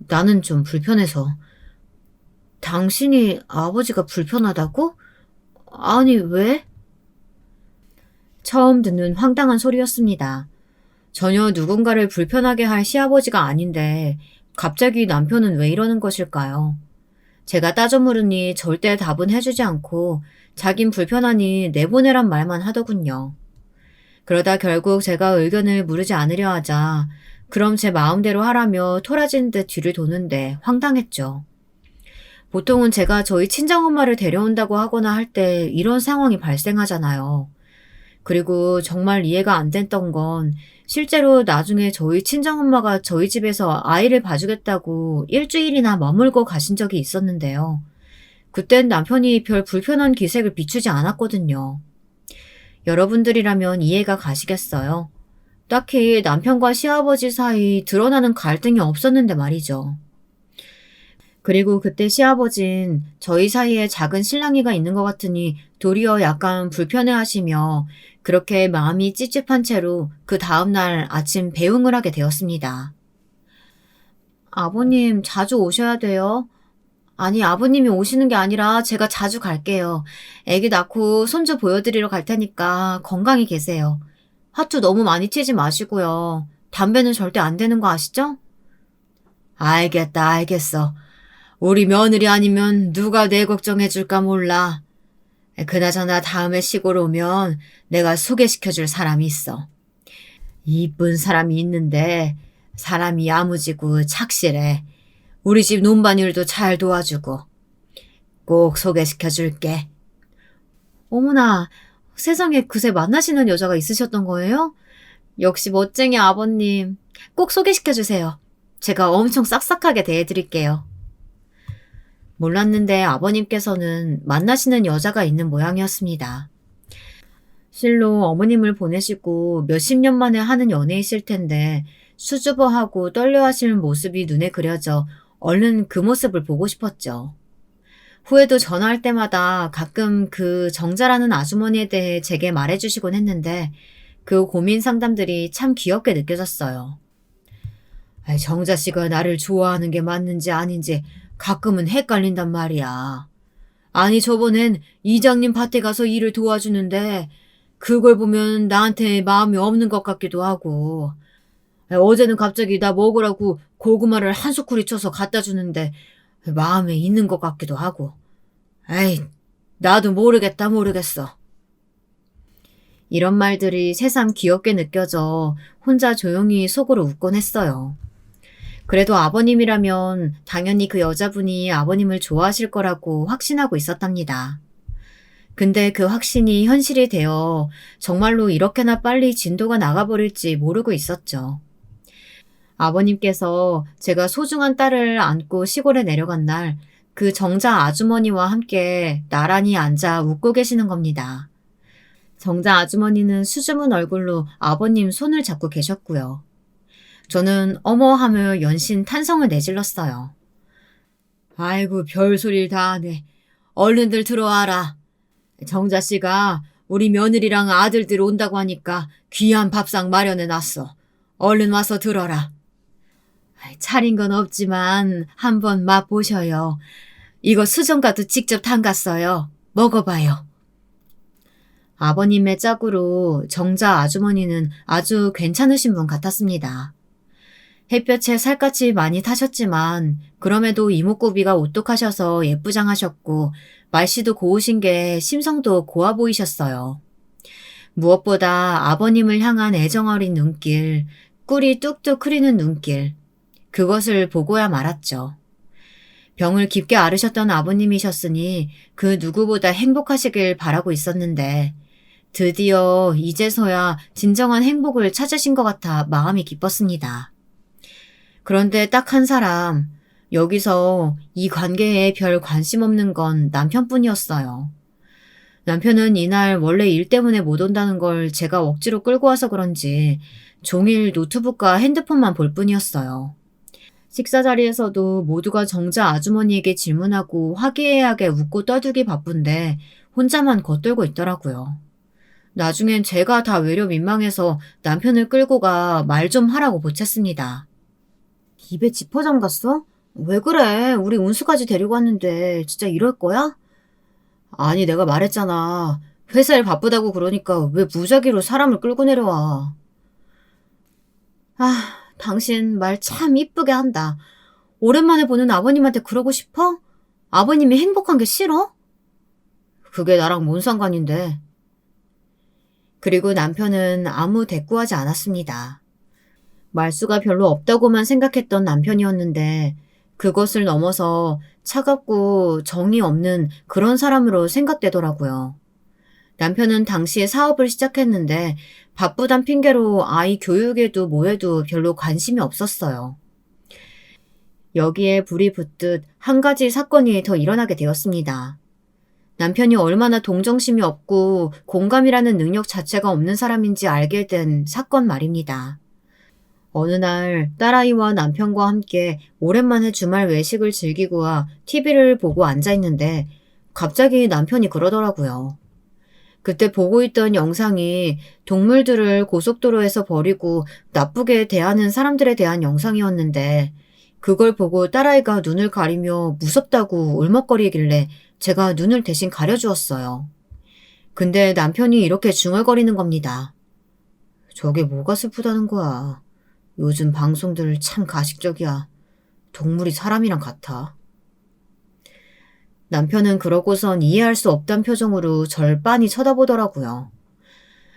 나는 좀 불편해서. 당신이 아버지가 불편하다고? 아니, 왜? 처음 듣는 황당한 소리였습니다. 전혀 누군가를 불편하게 할 시아버지가 아닌데 갑자기 남편은 왜 이러는 것일까요? 제가 따져 물으니 절대 답은 해주지 않고 자긴 불편하니 내보내란 말만 하더군요. 그러다 결국 제가 의견을 물으지 않으려 하자 그럼 제 마음대로 하라며 토라진 듯 뒤를 도는데 황당했죠. 보통은 제가 저희 친정엄마를 데려온다고 하거나 할 때 이런 상황이 발생하잖아요. 그리고 정말 이해가 안 됐던 건 실제로 나중에 저희 친정엄마가 저희 집에서 아이를 봐주겠다고 일주일이나 머물고 가신 적이 있었는데요. 그땐 남편이 별 불편한 기색을 비추지 않았거든요. 여러분들이라면 이해가 가시겠어요? 딱히 남편과 시아버지 사이 드러나는 갈등이 없었는데 말이죠. 그리고 그때 시아버진 저희 사이에 작은 실랑이가 있는 것 같으니 도리어 약간 불편해하시며 그렇게 마음이 찝찝한 채로 그 다음날 아침 배웅을 하게 되었습니다. 아버님 자주 오셔야 돼요. 아니 아버님이 오시는 게 아니라 제가 자주 갈게요. 아기 낳고 손주 보여드리러 갈 테니까 건강히 계세요. 화투 너무 많이 치지 마시고요. 담배는 절대 안 되는 거 아시죠? 알겠다 알겠어. 우리 며느리 아니면 누가 내 걱정해 줄까 몰라. 그나저나 다음에 시골 오면 내가 소개시켜줄 사람이 있어. 이쁜 사람이 있는데 사람이 야무지고 착실해. 우리 집 논밭일도 잘 도와주고. 꼭 소개시켜줄게. 어머나, 세상에 그새 만나시는 여자가 있으셨던 거예요? 역시 멋쟁이 아버님. 꼭 소개시켜주세요. 제가 엄청 싹싹하게 대해드릴게요. 몰랐는데 아버님께서는 만나시는 여자가 있는 모양이었습니다. 실로 어머님을 보내시고 몇십 년 만에 하는 연애이실 텐데 수줍어하고 떨려하시는 모습이 눈에 그려져 얼른 그 모습을 보고 싶었죠. 후에도 전화할 때마다 가끔 그 정자라는 아주머니에 대해 제게 말해주시곤 했는데 그 고민 상담들이 참 귀엽게 느껴졌어요. 정자 씨가 나를 좋아하는 게 맞는지 아닌지 가끔은 헷갈린단 말이야. 아니 저번엔 이장님 밭에 가서 일을 도와주는데 그걸 보면 나한테 마음이 없는 것 같기도 하고 어제는 갑자기 나 먹으라고 고구마를 한 소쿠리 쳐서 갖다 주는데 마음에 있는 것 같기도 하고 나도 모르겠어. 이런 말들이 새삼 귀엽게 느껴져 혼자 조용히 속으로 웃곤 했어요. 그래도 아버님이라면 당연히 그 여자분이 아버님을 좋아하실 거라고 확신하고 있었답니다. 근데 그 확신이 현실이 되어 정말로 이렇게나 빨리 진도가 나가버릴지 모르고 있었죠. 아버님께서 제가 소중한 딸을 안고 시골에 내려간 날 그 정자 아주머니와 함께 나란히 앉아 웃고 계시는 겁니다. 정자 아주머니는 수줍은 얼굴로 아버님 손을 잡고 계셨고요. 저는 어머 하며 연신 탄성을 내질렀어요. 아이고 별소리를 다 하네. 얼른들 들어와라. 정자씨가 우리 며느리랑 아들들 온다고 하니까 귀한 밥상 마련해놨어. 얼른 와서 들어라. 차린 건 없지만 한번 맛보셔요. 이거 수정가도 직접 담갔어요. 먹어봐요. 아버님의 짝으로 정자 아주머니는 아주 괜찮으신 분 같았습니다. 햇볕에 살갗이 많이 타셨지만 그럼에도 이목구비가 오똑하셔서 예쁘장하셨고 말씨도 고우신 게 심성도 고와 보이셨어요. 무엇보다 아버님을 향한 애정 어린 눈길, 꿀이 뚝뚝 흐리는 눈길, 그것을 보고야 말았죠. 병을 깊게 앓으셨던 아버님이셨으니 그 누구보다 행복하시길 바라고 있었는데 드디어 이제서야 진정한 행복을 찾으신 것 같아 마음이 기뻤습니다. 그런데 딱 한 사람, 여기서 이 관계에 별 관심 없는 건 남편뿐이었어요. 남편은 이날 원래 일 때문에 못 온다는 걸 제가 억지로 끌고 와서 그런지 종일 노트북과 핸드폰만 볼 뿐이었어요. 식사 자리에서도 모두가 정자 아주머니에게 질문하고 화기애애하게 웃고 떠들기 바쁜데 혼자만 겉돌고 있더라고요. 나중엔 제가 다 외려 민망해서 남편을 끌고 가 말 좀 하라고 보챘습니다. 입에 지퍼 잠갔어? 왜 그래? 우리 운수까지 데리고 왔는데 진짜 이럴 거야? 아니, 내가 말했잖아. 회사 일 바쁘다고 그러니까 왜 무작위로 사람을 끌고 내려와. 아, 당신 말 참 이쁘게 한다. 오랜만에 보는 아버님한테 그러고 싶어? 아버님이 행복한 게 싫어? 그게 나랑 뭔 상관인데. 그리고 남편은 아무 대꾸하지 않았습니다. 말수가 별로 없다고만 생각했던 남편이었는데 그것을 넘어서 차갑고 정이 없는 그런 사람으로 생각되더라고요. 남편은 당시에 사업을 시작했는데 바쁘단 핑계로 아이 교육에도 뭐에도 별로 관심이 없었어요. 여기에 불이 붙듯 한 가지 사건이 더 일어나게 되었습니다. 남편이 얼마나 동정심이 없고 공감이라는 능력 자체가 없는 사람인지 알게 된 사건 말입니다. 어느 날 딸아이와 남편과 함께 오랜만에 주말 외식을 즐기고와 TV를 보고 앉아있는데 갑자기 남편이 그러더라고요. 그때 보고 있던 영상이 동물들을 고속도로에서 버리고 나쁘게 대하는 사람들에 대한 영상이었는데 그걸 보고 딸아이가 눈을 가리며 무섭다고 울먹거리길래 제가 눈을 대신 가려주었어요. 근데 남편이 이렇게 중얼거리는 겁니다. 저게 뭐가 슬프다는 거야. 요즘 방송들 참 가식적이야. 동물이 사람이랑 같아. 남편은 그러고선 이해할 수 없단 표정으로 절 빤히 쳐다보더라고요.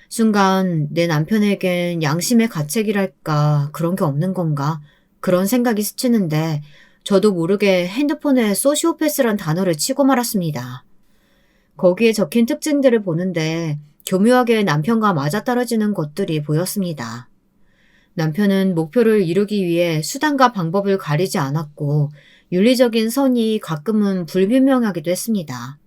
순간 내 남편에겐 양심의 가책이랄까 그런 게 없는 건가 그런 생각이 스치는데 저도 모르게 핸드폰에 소시오패스란 단어를 치고 말았습니다. 거기에 적힌 특징들을 보는데 교묘하게 남편과 맞아떨어지는 것들이 보였습니다. 남편은 목표를 이루기 위해 수단과 방법을 가리지 않았고 윤리적인 선이 가끔은 불분명하기도 했습니다.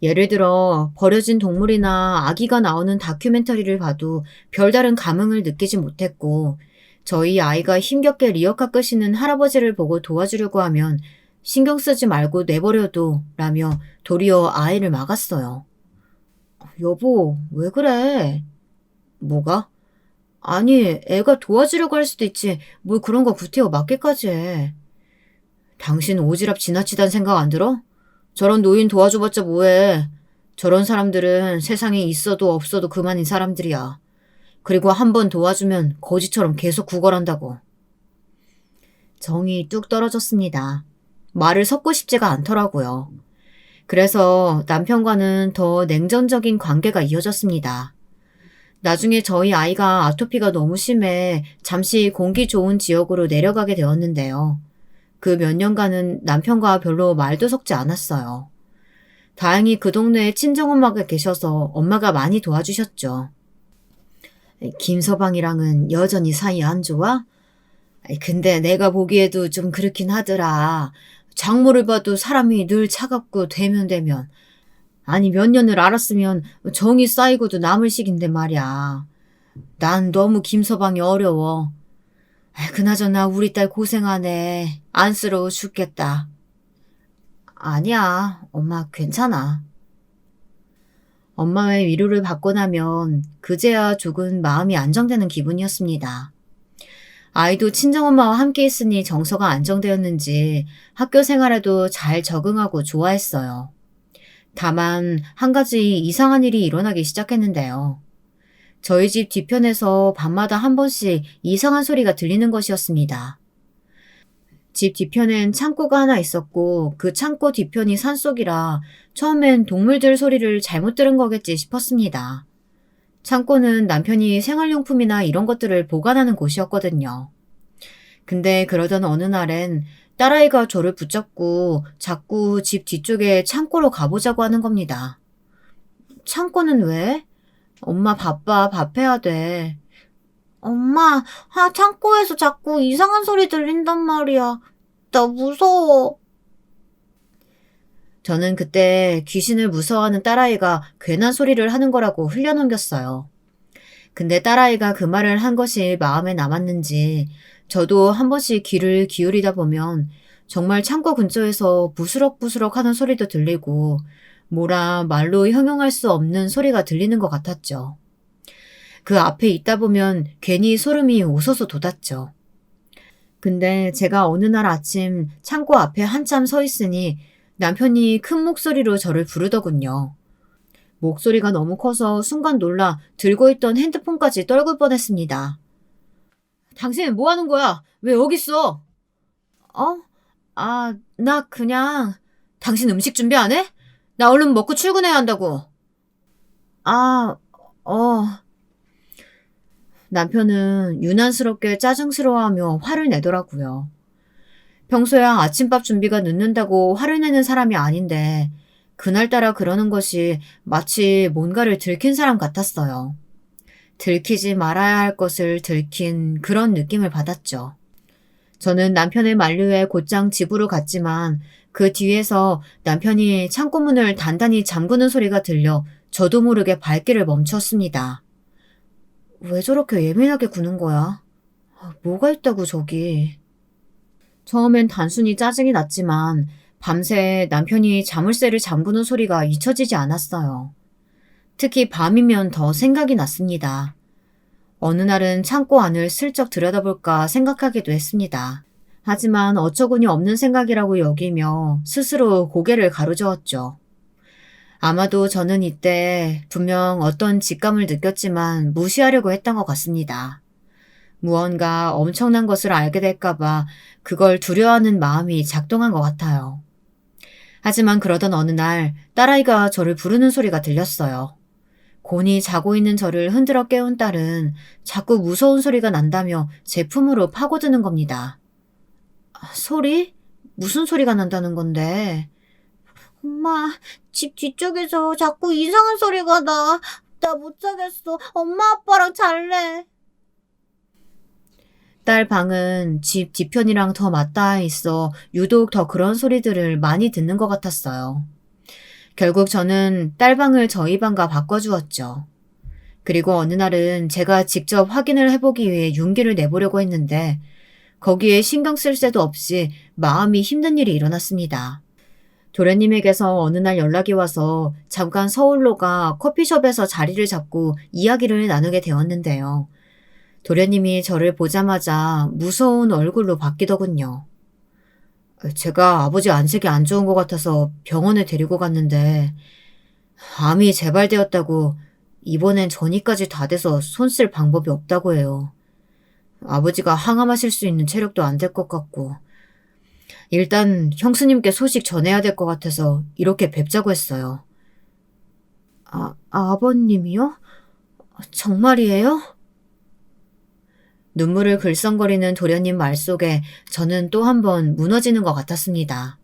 예를 들어 버려진 동물이나 아기가 나오는 다큐멘터리를 봐도 별다른 감흥을 느끼지 못했고 저희 아이가 힘겹게 리어카 끄시는 할아버지를 보고 도와주려고 하면 신경 쓰지 말고 내버려둬 라며 도리어 아이를 막았어요. 여보, 왜 그래? 뭐가? 아니, 애가 도와주려고 할 수도 있지. 뭘 그런 거 구태여 맞게까지 해. 당신 오지랖 지나치단 생각 안 들어? 저런 노인 도와줘봤자 뭐해. 저런 사람들은 세상에 있어도 없어도 그만인 사람들이야. 그리고 한 번 도와주면 거지처럼 계속 구걸한다고. 정이 뚝 떨어졌습니다. 말을 섞고 싶지가 않더라고요. 그래서 남편과는 더 냉전적인 관계가 이어졌습니다. 나중에 저희 아이가 아토피가 너무 심해 잠시 공기 좋은 지역으로 내려가게 되었는데요. 그 몇 년간은 남편과 별로 말도 섞지 않았어요. 다행히 그 동네에 친정엄마가 계셔서 엄마가 많이 도와주셨죠. 김서방이랑은 여전히 사이 안 좋아? 근데 내가 보기에도 좀 그렇긴 하더라. 장모를 봐도 사람이 늘 차갑고 되면 아니 몇 년을 알았으면 정이 쌓이고도 남을 시긴데 말이야. 난 너무 김서방이 어려워. 그나저나 우리 딸 고생하네. 안쓰러워 죽겠다. 아니야. 엄마 괜찮아. 엄마의 위로를 받고 나면 그제야 조금 마음이 안정되는 기분이었습니다. 아이도 친정엄마와 함께 있으니 정서가 안정되었는지 학교 생활에도 잘 적응하고 좋아했어요. 다만 한 가지 이상한 일이 일어나기 시작했는데요. 저희 집 뒤편에서 밤마다 한 번씩 이상한 소리가 들리는 것이었습니다. 집 뒤편엔 창고가 하나 있었고 그 창고 뒤편이 산속이라 처음엔 동물들 소리를 잘못 들은 거겠지 싶었습니다. 창고는 남편이 생활용품이나 이런 것들을 보관하는 곳이었거든요. 근데 그러던 어느 날엔 딸아이가 저를 붙잡고 자꾸 집 뒤쪽에 창고로 가보자고 하는 겁니다. 창고는 왜? 엄마 바빠, 밥 해야 돼. 엄마, 창고에서 자꾸 이상한 소리 들린단 말이야. 나 무서워. 저는 그때 귀신을 무서워하는 딸아이가 괜한 소리를 하는 거라고 흘려넘겼어요. 근데 딸아이가 그 말을 한 것이 마음에 남았는지 저도 한 번씩 귀를 기울이다 보면 정말 창고 근처에서 부스럭부스럭 하는 소리도 들리고 뭐라 말로 형용할 수 없는 소리가 들리는 것 같았죠. 그 앞에 있다 보면 괜히 소름이 오서서 돋았죠. 근데 제가 어느 날 아침 창고 앞에 한참 서 있으니 남편이 큰 목소리로 저를 부르더군요. 목소리가 너무 커서 순간 놀라 들고 있던 핸드폰까지 떨굴 뻔했습니다. 당신 뭐 하는 거야? 왜 여기 있어? 나 그냥... 당신 음식 준비 안 해? 나 얼른 먹고 출근해야 한다고. 아, 어... 남편은 유난스럽게 짜증스러워하며 화를 내더라고요. 평소야 아침밥 준비가 늦는다고 화를 내는 사람이 아닌데 그날따라 그러는 것이 마치 뭔가를 들킨 사람 같았어요. 들키지 말아야 할 것을 들킨 그런 느낌을 받았죠. 저는 남편의 만류에 곧장 집으로 갔지만 그 뒤에서 남편이 창고문을 단단히 잠그는 소리가 들려 저도 모르게 발길을 멈췄습니다. 왜 저렇게 예민하게 구는 거야? 뭐가 있다고 저기. 처음엔 단순히 짜증이 났지만 밤새 남편이 자물쇠를 잠그는 소리가 잊혀지지 않았어요. 특히 밤이면 더 생각이 났습니다. 어느 날은 창고 안을 슬쩍 들여다볼까 생각하기도 했습니다. 하지만 어처구니 없는 생각이라고 여기며 스스로 고개를 가로저었죠. 아마도 저는 이때 분명 어떤 직감을 느꼈지만 무시하려고 했던 것 같습니다. 무언가 엄청난 것을 알게 될까봐 그걸 두려워하는 마음이 작동한 것 같아요. 하지만 그러던 어느 날 딸아이가 저를 부르는 소리가 들렸어요. 곤히 자고 있는 저를 흔들어 깨운 딸은 자꾸 무서운 소리가 난다며 제 품으로 파고드는 겁니다. 소리? 무슨 소리가 난다는 건데? 엄마, 집 뒤쪽에서 자꾸 이상한 소리가 나. 나 못 자겠어. 엄마 아빠랑 잘래. 딸 방은 집 뒤편이랑 더 맞닿아 있어 유독 더 그런 소리들을 많이 듣는 것 같았어요. 결국 저는 딸 방을 저희 방과 바꿔주었죠. 그리고 어느 날은 제가 직접 확인을 해보기 위해 윤기를 내보려고 했는데 거기에 신경 쓸 새도 없이 마음이 힘든 일이 일어났습니다. 도련님에게서 어느 날 연락이 와서 잠깐 서울로 가 커피숍에서 자리를 잡고 이야기를 나누게 되었는데요. 도련님이 저를 보자마자 무서운 얼굴로 바뀌더군요. 제가 아버지 안색이 안 좋은 것 같아서 병원에 데리고 갔는데 암이 재발되었다고 이번엔 전이까지 다 돼서 손 쓸 방법이 없다고 해요. 아버지가 항암하실 수 있는 체력도 안 될 것 같고 일단 형수님께 소식 전해야 될 것 같아서 이렇게 뵙자고 했어요. 아버님이요? 정말이에요? 눈물을 글썽거리는 도련님 말 속에 저는 또 한 번 무너지는 것 같았습니다.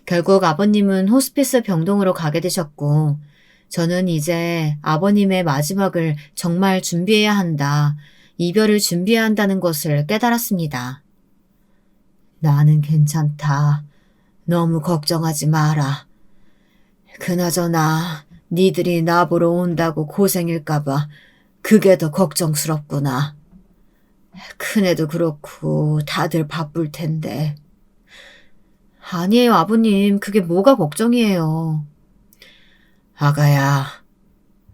결국 아버님은 호스피스 병동으로 가게 되셨고 저는 이제 아버님의 마지막을 정말 준비해야 한다, 이별을 준비해야 한다는 것을 깨달았습니다. 나는 괜찮다. 너무 걱정하지 마라. 그나저나 니들이 나보러 온다고 고생일까봐 그게 더 걱정스럽구나. 큰애도 그렇고 다들 바쁠 텐데. 아니에요, 아버님. 그게 뭐가 걱정이에요. 아가야,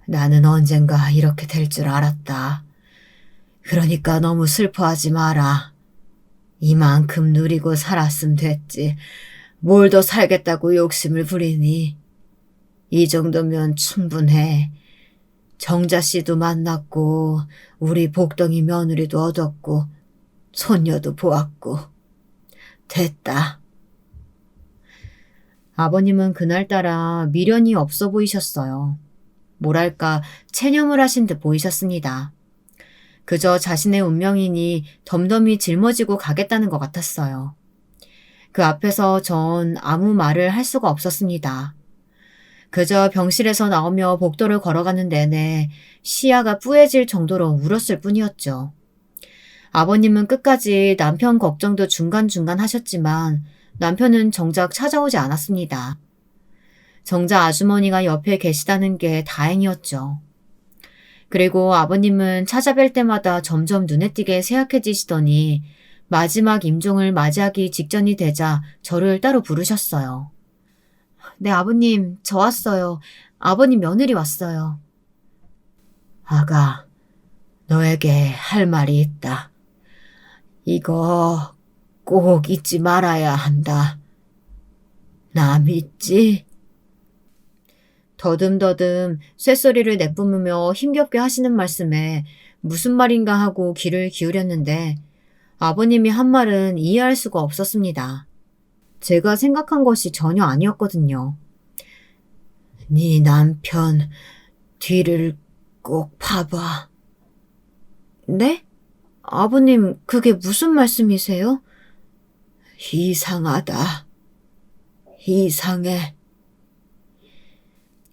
나는 언젠가 이렇게 될 줄 알았다. 그러니까 너무 슬퍼하지 마라. 이만큼 누리고 살았으면 됐지. 뭘 더 살겠다고 욕심을 부리니. 이 정도면 충분해. 정자 씨도 만났고 우리 복덩이 며느리도 얻었고 손녀도 보았고 됐다. 아버님은 그날따라 미련이 없어 보이셨어요. 뭐랄까 체념을 하신 듯 보이셨습니다. 그저 자신의 운명이니 덤덤히 짊어지고 가겠다는 것 같았어요. 그 앞에서 전 아무 말을 할 수가 없었습니다. 그저 병실에서 나오며 복도를 걸어가는 내내 시야가 뿌얘질 정도로 울었을 뿐이었죠. 아버님은 끝까지 남편 걱정도 중간중간 하셨지만 남편은 정작 찾아오지 않았습니다. 정작 아주머니가 옆에 계시다는 게 다행이었죠. 그리고 아버님은 찾아뵐 때마다 점점 눈에 띄게 쇠약해지시더니 마지막 임종을 맞이하기 직전이 되자 저를 따로 부르셨어요. 네, 아버님, 저 왔어요. 아버님 며느리 왔어요. 아가, 너에게 할 말이 있다. 이거 꼭 잊지 말아야 한다. 나 믿지? 더듬더듬 쇳소리를 내뿜으며 힘겹게 하시는 말씀에 무슨 말인가 하고 귀를 기울였는데 아버님이 한 말은 이해할 수가 없었습니다. 제가 생각한 것이 전혀 아니었거든요. 네 남편 뒤를 꼭 봐봐. 네? 아버님, 그게 무슨 말씀이세요? 이상하다. 이상해.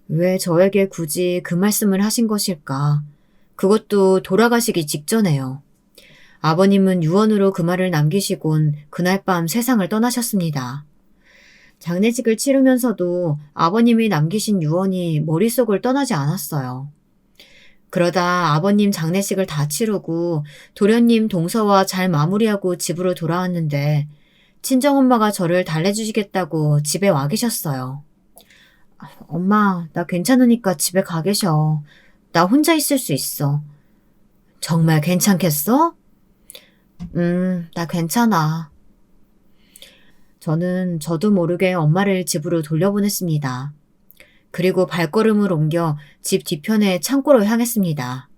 왜 저에게 굳이 그 말씀을 하신 것일까? 그것도 돌아가시기 직전에요. 아버님은 유언으로 그 말을 남기시곤 그날 밤 세상을 떠나셨습니다. 장례식을 치르면서도 아버님이 남기신 유언이 머릿속을 떠나지 않았어요. 그러다 아버님 장례식을 다 치르고 도련님 동서와 잘 마무리하고 집으로 돌아왔는데 친정엄마가 저를 달래주시겠다고 집에 와 계셨어요. 엄마, 나 괜찮으니까 집에 가 계셔. 나 혼자 있을 수 있어. 정말 괜찮겠어? 나 괜찮아. 저는 저도 모르게 엄마를 집으로 돌려보냈습니다. 그리고 발걸음을 옮겨 집 뒤편의 창고로 향했습니다.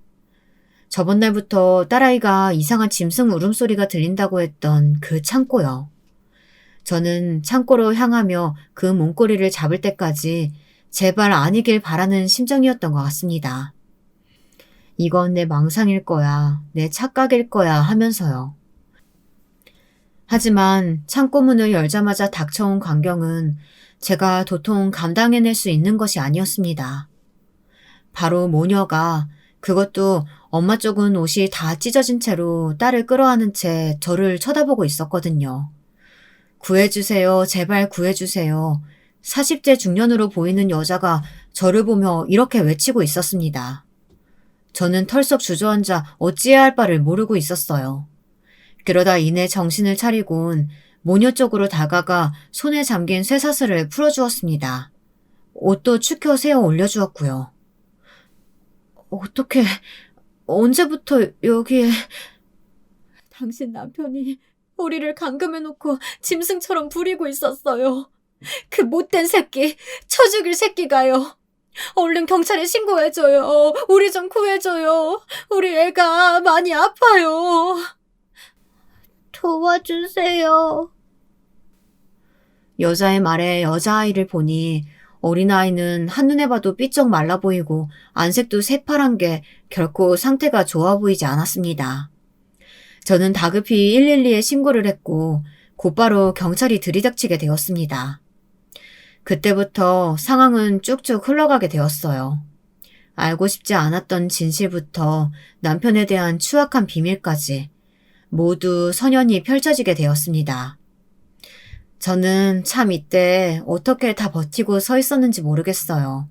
저번 날부터 딸아이가 이상한 짐승 울음소리가 들린다고 했던 그 창고요. 저는 창고로 향하며 그 문고리를 잡을 때까지 제발 아니길 바라는 심정이었던 것 같습니다. 이건 내 망상일 거야, 내 착각일 거야 하면서요. 하지만 창고문을 열자마자 닥쳐온 광경은 제가 도통 감당해낼 수 있는 것이 아니었습니다. 바로 모녀가, 그것도 엄마 쪽은 옷이 다 찢어진 채로 딸을 끌어안은 채 저를 쳐다보고 있었거든요. 구해주세요. 제발 구해주세요. 40대 중년으로 보이는 여자가 저를 보며 이렇게 외치고 있었습니다. 저는 털썩 주저앉아 어찌해야 할 바를 모르고 있었어요. 그러다 이내 정신을 차리곤 모녀 쪽으로 다가가 손에 잠긴 쇠사슬을 풀어주었습니다. 옷도 축혀 세워 올려주었고요. 어떻게, 언제부터 여기에... 당신 남편이 우리를 감금해놓고 짐승처럼 부리고 있었어요. 그 못된 새끼, 쳐 죽일 새끼가요. 얼른 경찰에 신고해줘요. 우리 좀 구해줘요. 우리 애가 많이 아파요. 도와주세요. 여자의 말에 여자아이를 보니 어린아이는 한눈에 봐도 삐쩍 말라 보이고 안색도 새파란 게 결코 상태가 좋아 보이지 않았습니다. 저는 다급히 112에 신고를 했고 곧바로 경찰이 들이닥치게 되었습니다. 그때부터 상황은 쭉쭉 흘러가게 되었어요. 알고 싶지 않았던 진실부터 남편에 대한 추악한 비밀까지 모두 선연히 펼쳐지게 되었습니다. 저는 참 이때 어떻게 다 버티고 서 있었는지 모르겠어요.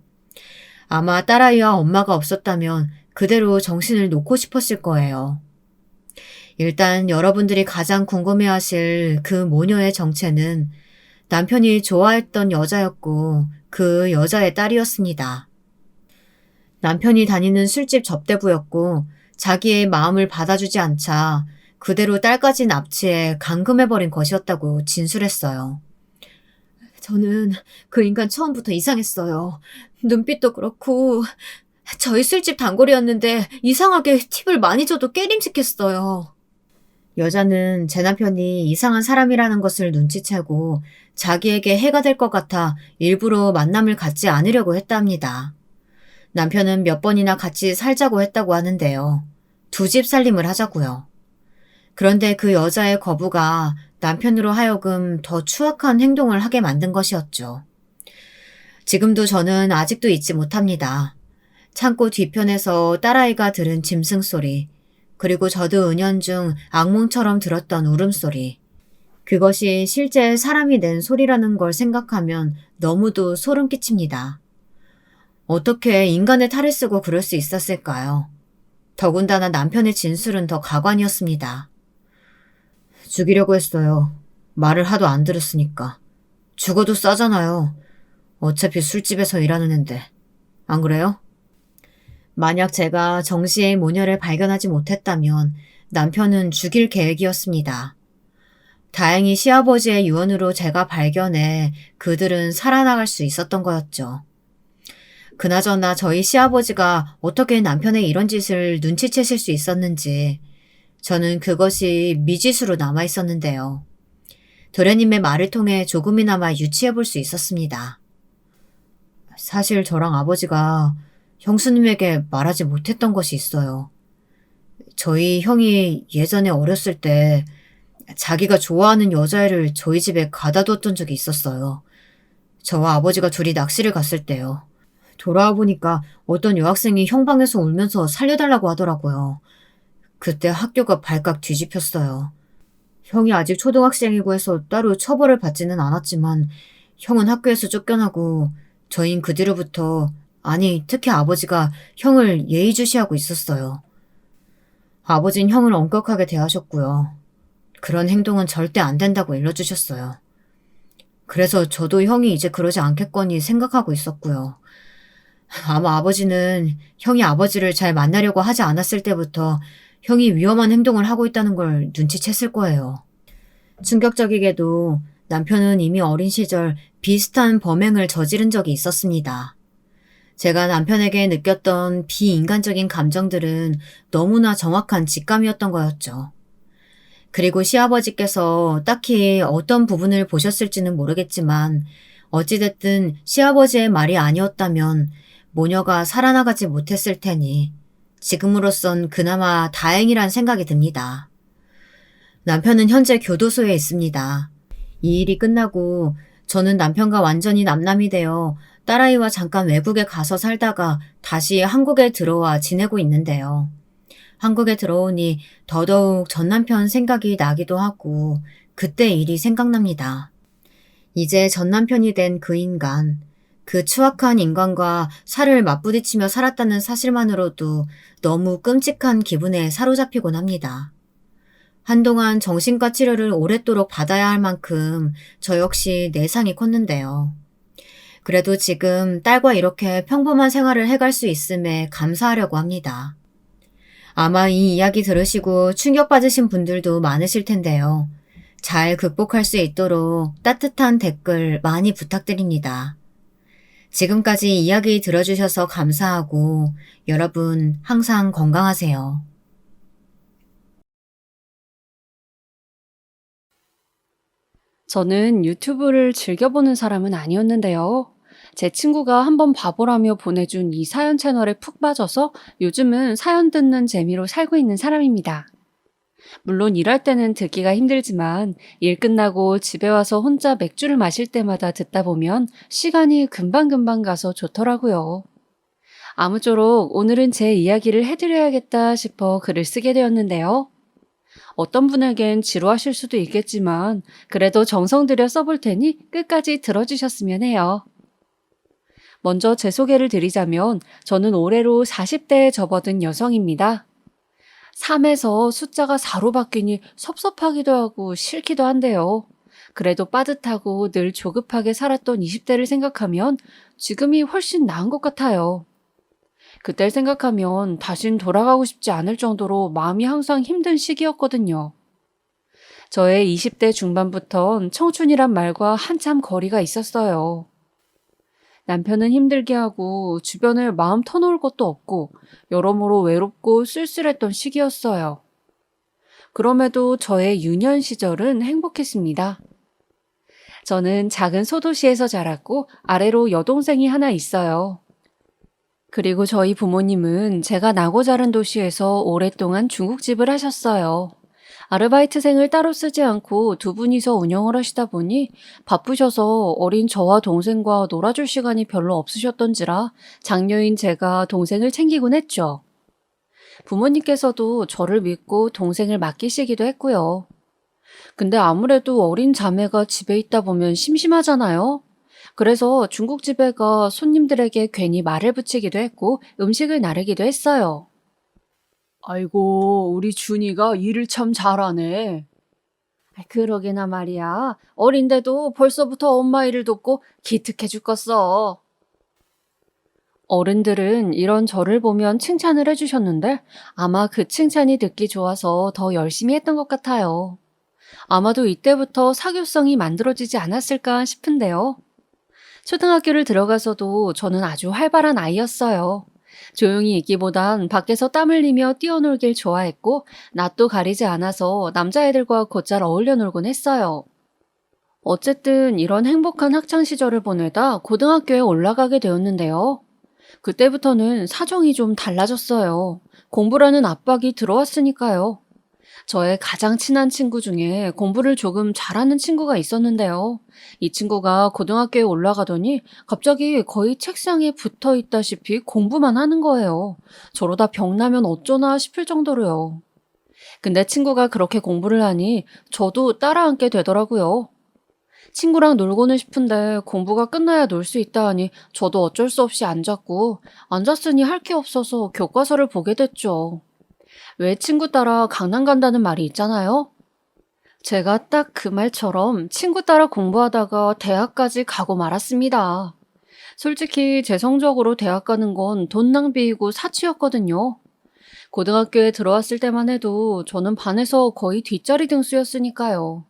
아마 딸아이와 엄마가 없었다면 그대로 정신을 놓고 싶었을 거예요. 일단 여러분들이 가장 궁금해하실 그 모녀의 정체는 남편이 좋아했던 여자였고 그 여자의 딸이었습니다. 남편이 다니는 술집 접대부였고 자기의 마음을 받아주지 않자 그대로 딸까지 납치해 감금해버린 것이었다고 진술했어요. 저는 그 인간 처음부터 이상했어요. 눈빛도 그렇고 저희 술집 단골이었는데 이상하게 팁을 많이 줘도 깨림직했어요. 여자는 제 남편이 이상한 사람이라는 것을 눈치채고 자기에게 해가 될 것 같아 일부러 만남을 갖지 않으려고 했답니다. 남편은 몇 번이나 같이 살자고 했다고 하는데요. 두 집 살림을 하자고요. 그런데 그 여자의 거부가 남편으로 하여금 더 추악한 행동을 하게 만든 것이었죠. 지금도 저는 아직도 잊지 못합니다. 창고 뒤편에서 딸아이가 들은 짐승 소리, 그리고 저도 은연중 악몽처럼 들었던 울음소리. 그것이 실제 사람이 낸 소리라는 걸 생각하면 너무도 소름 끼칩니다. 어떻게 인간의 탈을 쓰고 그럴 수 있었을까요? 더군다나 남편의 진술은 더 가관이었습니다. 죽이려고 했어요. 말을 하도 안 들었으니까. 죽어도 싸잖아요. 어차피 술집에서 일하는 앤데. 안 그래요? 만약 제가 정씨의 모녀를 발견하지 못했다면 남편은 죽일 계획이었습니다. 다행히 시아버지의 유언으로 제가 발견해 그들은 살아나갈 수 있었던 거였죠. 그나저나 저희 시아버지가 어떻게 남편의 이런 짓을 눈치채실 수 있었는지 저는 그것이 미지수로 남아 있었는데요. 도련님의 말을 통해 조금이나마 유추해 볼 수 있었습니다. 사실 저랑 아버지가 형수님에게 말하지 못했던 것이 있어요. 저희 형이 예전에 어렸을 때 자기가 좋아하는 여자애를 저희 집에 가다 뒀던 적이 있었어요. 저와 아버지가 둘이 낚시를 갔을 때요. 돌아와 보니까 어떤 여학생이 형 방에서 울면서 살려달라고 하더라고요. 그때 학교가 발칵 뒤집혔어요. 형이 아직 초등학생이고 해서 따로 처벌을 받지는 않았지만 형은 학교에서 쫓겨나고 저흰 그 뒤로부터 아니 특히 아버지가 형을 예의주시하고 있었어요. 아버진 형을 엄격하게 대하셨고요. 그런 행동은 절대 안 된다고 일러주셨어요. 그래서 저도 형이 이제 그러지 않겠거니 생각하고 있었고요. 아마 아버지는 형이 아버지를 잘 만나려고 하지 않았을 때부터 형이 위험한 행동을 하고 있다는 걸 눈치챘을 거예요. 충격적이게도 남편은 이미 어린 시절 비슷한 범행을 저지른 적이 있었습니다. 제가 남편에게 느꼈던 비인간적인 감정들은 너무나 정확한 직감이었던 거였죠. 그리고 시아버지께서 딱히 어떤 부분을 보셨을지는 모르겠지만 어찌됐든 시아버지의 말이 아니었다면 모녀가 살아나가지 못했을 테니 지금으로선 그나마 다행이란 생각이 듭니다. 남편은 현재 교도소에 있습니다. 이 일이 끝나고 저는 남편과 완전히 남남이 되어 딸아이와 잠깐 외국에 가서 살다가 다시 한국에 들어와 지내고 있는데요. 한국에 들어오니 더더욱 전 남편 생각이 나기도 하고 그때 일이 생각납니다. 이제 전 남편이 된 그 인간, 그 추악한 인간과 살을 맞부딪히며 살았다는 사실만으로도 너무 끔찍한 기분에 사로잡히곤 합니다. 한동안 정신과 치료를 오랫도록 받아야 할 만큼 저 역시 내상이 컸는데요. 그래도 지금 딸과 이렇게 평범한 생활을 해갈 수 있음에 감사하려고 합니다. 아마 이 이야기 들으시고 충격받으신 분들도 많으실 텐데요. 잘 극복할 수 있도록 따뜻한 댓글 많이 부탁드립니다. 지금까지 이야기 들어주셔서 감사하고 여러분 항상 건강하세요. 저는 유튜브를 즐겨보는 사람은 아니었는데요. 제 친구가 한번 봐보라며 보내준 이 사연 채널에 푹 빠져서 요즘은 사연 듣는 재미로 살고 있는 사람입니다. 물론 일할 때는 듣기가 힘들지만 일 끝나고 집에 와서 혼자 맥주를 마실 때마다 듣다 보면 시간이 금방금방 가서 좋더라고요. 아무쪼록 오늘은 제 이야기를 해드려야겠다 싶어 글을 쓰게 되었는데요. 어떤 분에겐 지루하실 수도 있겠지만 그래도 정성 들여 써볼 테니 끝까지 들어주셨으면 해요. 먼저 제 소개를 드리자면 저는 올해로 40대에 접어든 여성입니다. 3에서 숫자가 4로 바뀌니 섭섭하기도 하고 싫기도 한데요. 그래도 빠듯하고 늘 조급하게 살았던 20대를 생각하면 지금이 훨씬 나은 것 같아요. 그때를 생각하면 다신 돌아가고 싶지 않을 정도로 마음이 항상 힘든 시기였거든요. 저의 20대 중반부턴 청춘이란 말과 한참 거리가 있었어요. 남편은 힘들게 하고 주변을 마음 터놓을 것도 없고 여러모로 외롭고 쓸쓸했던 시기였어요. 그럼에도 저의 유년 시절은 행복했습니다. 저는 작은 소도시에서 자랐고 아래로 여동생이 하나 있어요. 그리고 저희 부모님은 제가 나고 자란 도시에서 오랫동안 중국집을 하셨어요. 아르바이트생을 따로 쓰지 않고 두 분이서 운영을 하시다 보니 바쁘셔서 어린 저와 동생과 놀아줄 시간이 별로 없으셨던지라 장녀인 제가 동생을 챙기곤 했죠. 부모님께서도 저를 믿고 동생을 맡기시기도 했고요. 근데 아무래도 어린 자매가 집에 있다 보면 심심하잖아요. 그래서 중국집에 가 손님들에게 괜히 말을 붙이기도 했고 음식을 나르기도 했어요. 아이고, 우리 준이가 일을 참 잘하네. 그러게나 말이야. 어린데도 벌써부터 엄마 일을 돕고 기특해 죽겠어. 어른들은 이런 저를 보면 칭찬을 해주셨는데 아마 그 칭찬이 듣기 좋아서 더 열심히 했던 것 같아요. 아마도 이때부터 사교성이 만들어지지 않았을까 싶은데요. 초등학교를 들어가서도 저는 아주 활발한 아이였어요. 조용히 있기보단 밖에서 땀 흘리며 뛰어놀길 좋아했고 낯도 가리지 않아서 남자애들과 곧잘 어울려 놀곤 했어요. 어쨌든 이런 행복한 학창 시절을 보내다 고등학교에 올라가게 되었는데요. 그때부터는 사정이 좀 달라졌어요. 공부라는 압박이 들어왔으니까요. 저의 가장 친한 친구 중에 공부를 조금 잘하는 친구가 있었는데요. 이 친구가 고등학교에 올라가더니 갑자기 거의 책상에 붙어 있다시피 공부만 하는 거예요. 저러다 병나면 어쩌나 싶을 정도로요. 근데 친구가 그렇게 공부를 하니 저도 따라 앉게 되더라고요. 친구랑 놀고는 싶은데 공부가 끝나야 놀 수 있다 하니 저도 어쩔 수 없이 앉았고 앉았으니 할 게 없어서 교과서를 보게 됐죠. 왜 친구 따라 강남 간다는 말이 있잖아요. 제가 딱 그 말처럼 친구 따라 공부하다가 대학까지 가고 말았습니다. 솔직히 제 성적으로 대학 가는 건 돈 낭비이고 사치였거든요. 고등학교에 들어왔을 때만 해도 저는 반에서 거의 뒷자리 등수였으니까요.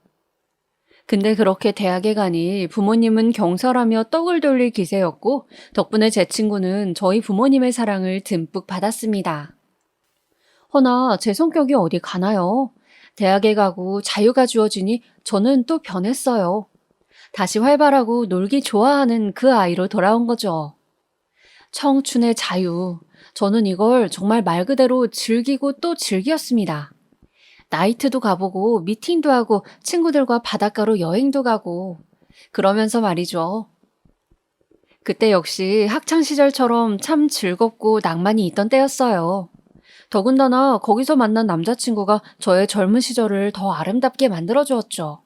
근데 그렇게 대학에 가니 부모님은 경설하며 떡을 돌릴 기세였고 덕분에 제 친구는 저희 부모님의 사랑을 듬뿍 받았습니다. 허나 제 성격이 어디 가나요? 대학에 가고 자유가 주어지니 저는 또 변했어요. 다시 활발하고 놀기 좋아하는 그 아이로 돌아온 거죠. 청춘의 자유. 저는 이걸 정말 말 그대로 즐기고 또 즐겼습니다. 나이트도 가보고 미팅도 하고 친구들과 바닷가로 여행도 가고 그러면서 말이죠. 그때 역시 학창 시절처럼 참 즐겁고 낭만이 있던 때였어요. 더군다나 거기서 만난 남자친구가 저의 젊은 시절을 더 아름답게 만들어 주었죠.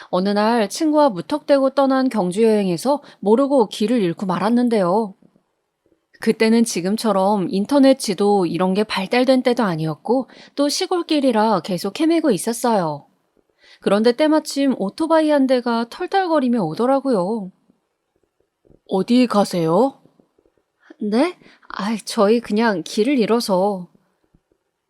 어느 날 친구와 무턱대고 떠난 경주 여행에서 모르고 길을 잃고 말았는데요. 그때는 지금처럼 인터넷 지도 이런 게 발달된 때도 아니었고 또 시골길이라 계속 헤매고 있었어요. 그런데 때마침 오토바이 한 대가 털털거리며 오더라고요. 어디 가세요? 네? 저희 그냥 길을 잃어서.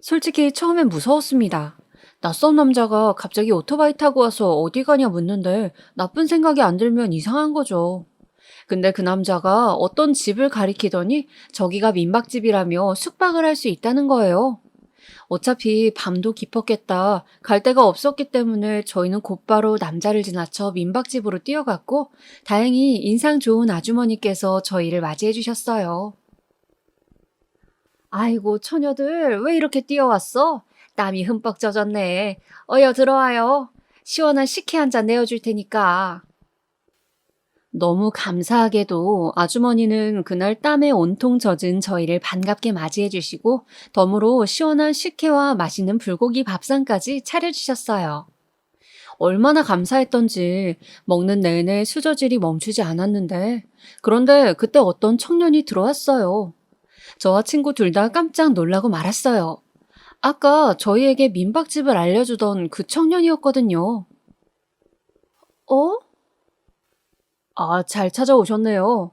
솔직히 처음엔 무서웠습니다. 낯선 남자가 갑자기 오토바이 타고 와서 어디 가냐 묻는데 나쁜 생각이 안 들면 이상한 거죠. 근데 그 남자가 어떤 집을 가리키더니 저기가 민박집이라며 숙박을 할 수 있다는 거예요. 어차피 밤도 깊었겠다. 갈 데가 없었기 때문에 저희는 곧바로 남자를 지나쳐 민박집으로 뛰어갔고 다행히 인상 좋은 아주머니께서 저희를 맞이해 주셨어요. 아이고, 처녀들, 왜 이렇게 뛰어왔어? 땀이 흠뻑 젖었네. 어여 들어와요. 시원한 식혜 한 잔 내어줄 테니까. 너무 감사하게도 아주머니는 그날 땀에 온통 젖은 저희를 반갑게 맞이해 주시고 덤으로 시원한 식혜와 맛있는 불고기 밥상까지 차려주셨어요. 얼마나 감사했던지 먹는 내내 수저질이 멈추지 않았는데 그런데 그때 어떤 청년이 들어왔어요. 저와 친구 둘 다 깜짝 놀라고 말았어요. 아까 저희에게 민박집을 알려주던 그 청년이었거든요. 어? 잘 찾아오셨네요.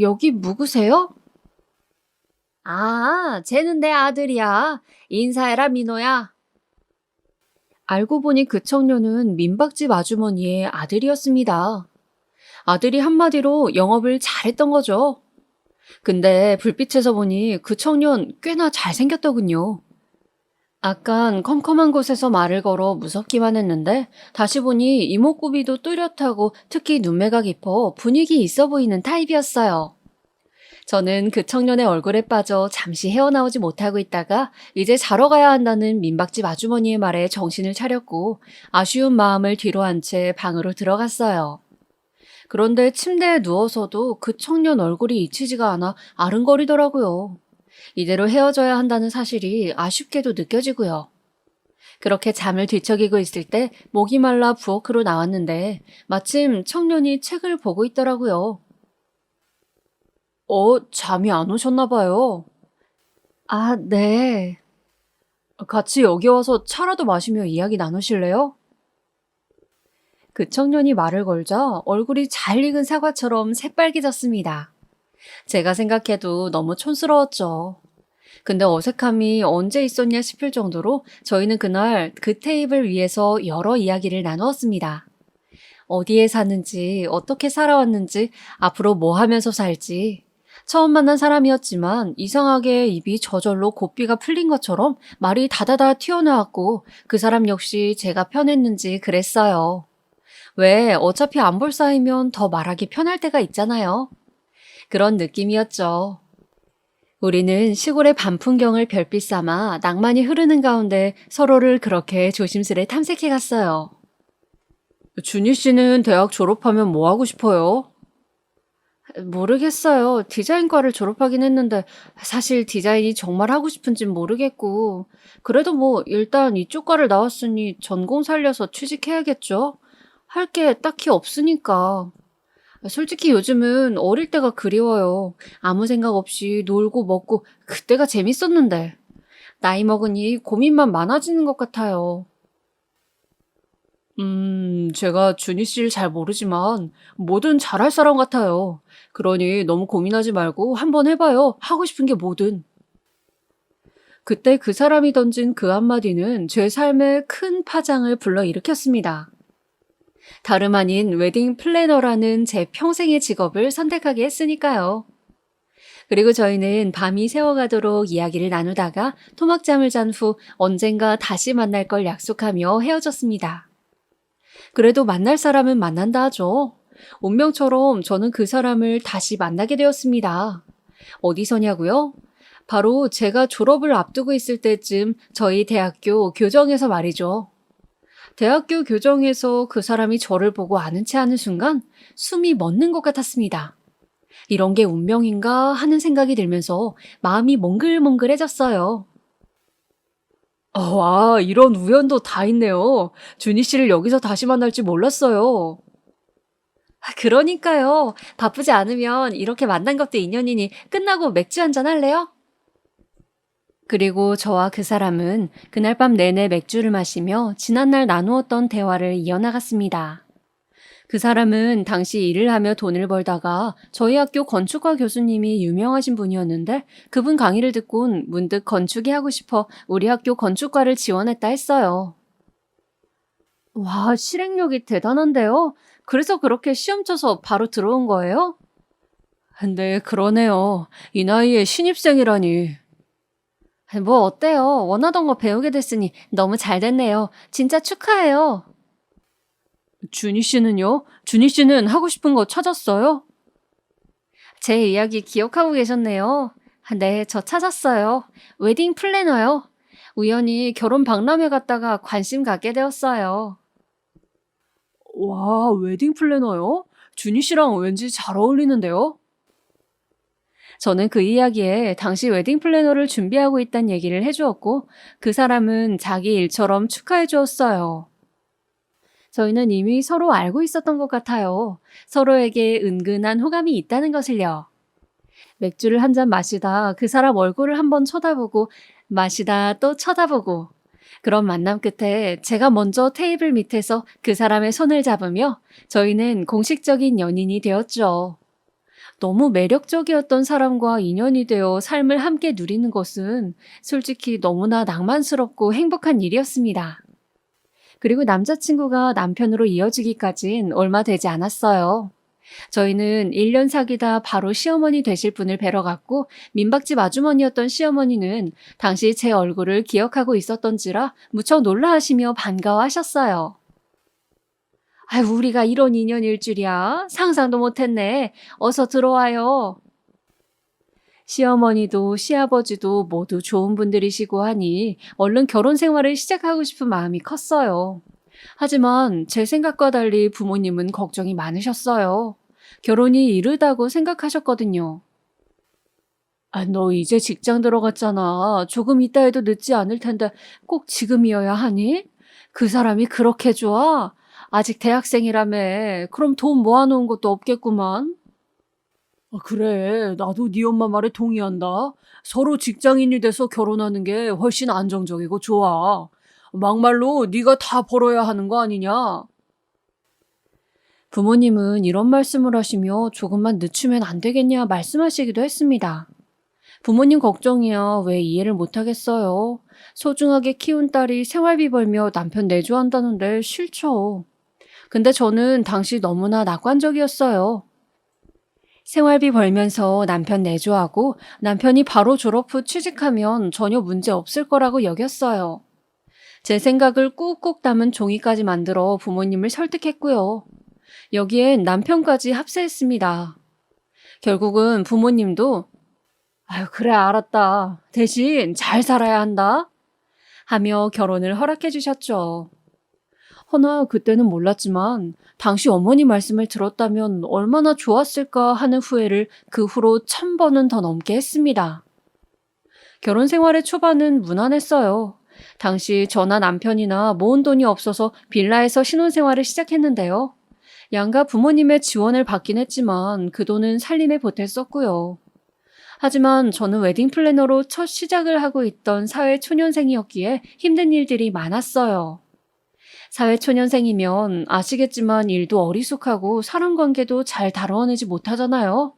여기 누구세요? 쟤는 내 아들이야. 인사해라, 민호야. 알고 보니 그 청년은 민박집 아주머니의 아들이었습니다. 아들이 한마디로 영업을 잘했던 거죠. 근데 불빛에서 보니 그 청년 꽤나 잘생겼더군요. 아깐 컴컴한 곳에서 말을 걸어 무섭기만 했는데 다시 보니 이목구비도 뚜렷하고 특히 눈매가 깊어 분위기 있어 보이는 타입이었어요. 저는 그 청년의 얼굴에 빠져 잠시 헤어나오지 못하고 있다가 이제 자러 가야 한다는 민박집 아주머니의 말에 정신을 차렸고 아쉬운 마음을 뒤로 한 채 방으로 들어갔어요. 그런데 침대에 누워서도 그 청년 얼굴이 잊히지가 않아 아른거리더라고요. 이대로 헤어져야 한다는 사실이 아쉽게도 느껴지고요. 그렇게 잠을 뒤척이고 있을 때 목이 말라 부엌으로 나왔는데 마침 청년이 책을 보고 있더라고요. 잠이 안 오셨나 봐요. 아, 네. 같이 여기 와서 차라도 마시며 이야기 나누실래요? 그 청년이 말을 걸자 얼굴이 잘 익은 사과처럼 새빨개졌습니다. 제가 생각해도 너무 촌스러웠죠. 근데 어색함이 언제 있었냐 싶을 정도로 저희는 그날 그 테이블 위에서 여러 이야기를 나누었습니다. 어디에 사는지, 어떻게 살아왔는지, 앞으로 뭐 하면서 살지. 처음 만난 사람이었지만 이상하게 입이 저절로 고삐가 풀린 것처럼 말이 다다다 튀어나왔고 그 사람 역시 제가 편했는지 그랬어요. 왜 어차피 안 볼 사이면 더 말하기 편할 때가 있잖아요. 그런 느낌이었죠. 우리는 시골의 밤 풍경을 별빛 삼아 낭만이 흐르는 가운데 서로를 그렇게 조심스레 탐색해 갔어요. 준희 씨는 대학 졸업하면 뭐 하고 싶어요? 모르겠어요. 디자인과를 졸업하긴 했는데 사실 디자인이 정말 하고 싶은진 모르겠고 그래도 뭐 일단 이쪽 과를 나왔으니 전공 살려서 취직해야겠죠? 할 게 딱히 없으니까. 솔직히 요즘은 어릴 때가 그리워요. 아무 생각 없이 놀고 먹고 그때가 재밌었는데. 나이 먹으니 고민만 많아지는 것 같아요. 제가 준희 씨를 잘 모르지만 뭐든 잘할 사람 같아요. 그러니 너무 고민하지 말고 한번 해봐요. 하고 싶은 게 뭐든. 그때 그 사람이 던진 그 한마디는 제 삶에 큰 파장을 불러일으켰습니다. 다름 아닌 웨딩 플래너라는 제 평생의 직업을 선택하게 했으니까요. 그리고 저희는 밤이 새워가도록 이야기를 나누다가 토막잠을 잔 후 언젠가 다시 만날 걸 약속하며 헤어졌습니다. 그래도 만날 사람은 만난다 하죠. 운명처럼 저는 그 사람을 다시 만나게 되었습니다. 어디서냐고요? 바로 제가 졸업을 앞두고 있을 때쯤 저희 대학교 교정에서 말이죠. 대학교 교정에서 그 사람이 저를 보고 아는 체 하는 순간 숨이 멎는 것 같았습니다. 이런 게 운명인가 하는 생각이 들면서 마음이 몽글몽글해졌어요. 와, 이런 우연도 다 있네요. 준희 씨를 여기서 다시 만날지 몰랐어요. 그러니까요. 바쁘지 않으면 이렇게 만난 것도 인연이니 끝나고 맥주 한잔 할래요? 그리고 저와 그 사람은 그날 밤 내내 맥주를 마시며 지난날 나누었던 대화를 이어나갔습니다. 그 사람은 당시 일을 하며 돈을 벌다가 저희 학교 건축과 교수님이 유명하신 분이었는데 그분 강의를 듣곤 문득 건축이 하고 싶어 우리 학교 건축과를 지원했다 했어요. 와, 실행력이 대단한데요? 그래서 그렇게 시험 쳐서 바로 들어온 거예요? 네, 그러네요. 이 나이에 신입생이라니. 뭐 어때요? 원하던 거 배우게 됐으니 너무 잘 됐네요. 진짜 축하해요. 준희 씨는요? 준희 씨는 하고 싶은 거 찾았어요? 제 이야기 기억하고 계셨네요. 네, 저 찾았어요. 웨딩 플래너요. 우연히 결혼 박람회 갔다가 관심 갖게 되었어요. 와, 웨딩 플래너요? 준희 씨랑 왠지 잘 어울리는데요? 저는 그 이야기에 당시 웨딩 플래너를 준비하고 있다는 얘기를 해주었고 그 사람은 자기 일처럼 축하해 주었어요. 저희는 이미 서로 알고 있었던 것 같아요. 서로에게 은근한 호감이 있다는 것을요. 맥주를 한 잔 마시다 그 사람 얼굴을 한번 쳐다보고 마시다 또 쳐다보고 그런 만남 끝에 제가 먼저 테이블 밑에서 그 사람의 손을 잡으며 저희는 공식적인 연인이 되었죠. 너무 매력적이었던 사람과 인연이 되어 삶을 함께 누리는 것은 솔직히 너무나 낭만스럽고 행복한 일이었습니다. 그리고 남자친구가 남편으로 이어지기까진 얼마 되지 않았어요. 저희는 1년 사귀다 바로 시어머니 되실 분을 뵈러 갔고, 민박집 아주머니였던 시어머니는 당시 제 얼굴을 기억하고 있었던지라 무척 놀라하시며 반가워하셨어요. 아유, 우리가 이런 인연일 줄이야. 상상도 못했네. 어서 들어와요. 시어머니도 시아버지도 모두 좋은 분들이시고 하니 얼른 결혼 생활을 시작하고 싶은 마음이 컸어요. 하지만 제 생각과 달리 부모님은 걱정이 많으셨어요. 결혼이 이르다고 생각하셨거든요. 아, 너 이제 직장 들어갔잖아. 조금 있다 해도 늦지 않을 텐데 꼭 지금이어야 하니? 그 사람이 그렇게 좋아? 아직 대학생이라며. 그럼 돈 모아놓은 것도 없겠구만. 아, 그래. 나도 네 엄마 말에 동의한다. 서로 직장인이 돼서 결혼하는 게 훨씬 안정적이고 좋아. 막말로 네가 다 벌어야 하는 거 아니냐? 부모님은 이런 말씀을 하시며 조금만 늦추면 안 되겠냐 말씀하시기도 했습니다. 부모님 걱정이야 왜 이해를 못하겠어요. 소중하게 키운 딸이 생활비 벌며 남편 내조한다는데 싫죠. 근데 저는 당시 너무나 낙관적이었어요. 생활비 벌면서 남편 내조하고 남편이 바로 졸업 후 취직하면 전혀 문제 없을 거라고 여겼어요. 제 생각을 꾹꾹 담은 종이까지 만들어 부모님을 설득했고요. 여기엔 남편까지 합세했습니다. 결국은 부모님도 아유, 그래, 알았다. 대신 잘 살아야 한다. 하며 결혼을 허락해 주셨죠. 허나 그때는 몰랐지만 당시 어머니 말씀을 들었다면 얼마나 좋았을까 하는 후회를 그 후로 1000번은 더 넘게 했습니다. 결혼 생활의 초반은 무난했어요. 당시 저나 남편이나 모은 돈이 없어서 빌라에서 신혼생활을 시작했는데요. 양가 부모님의 지원을 받긴 했지만 그 돈은 살림에 보태 썼고요. 하지만 저는 웨딩 플래너로 첫 시작을 하고 있던 사회초년생이었기에 힘든 일들이 많았어요. 사회초년생이면 아시겠지만 일도 어리숙하고 사람 관계도 잘 다뤄내지 못하잖아요.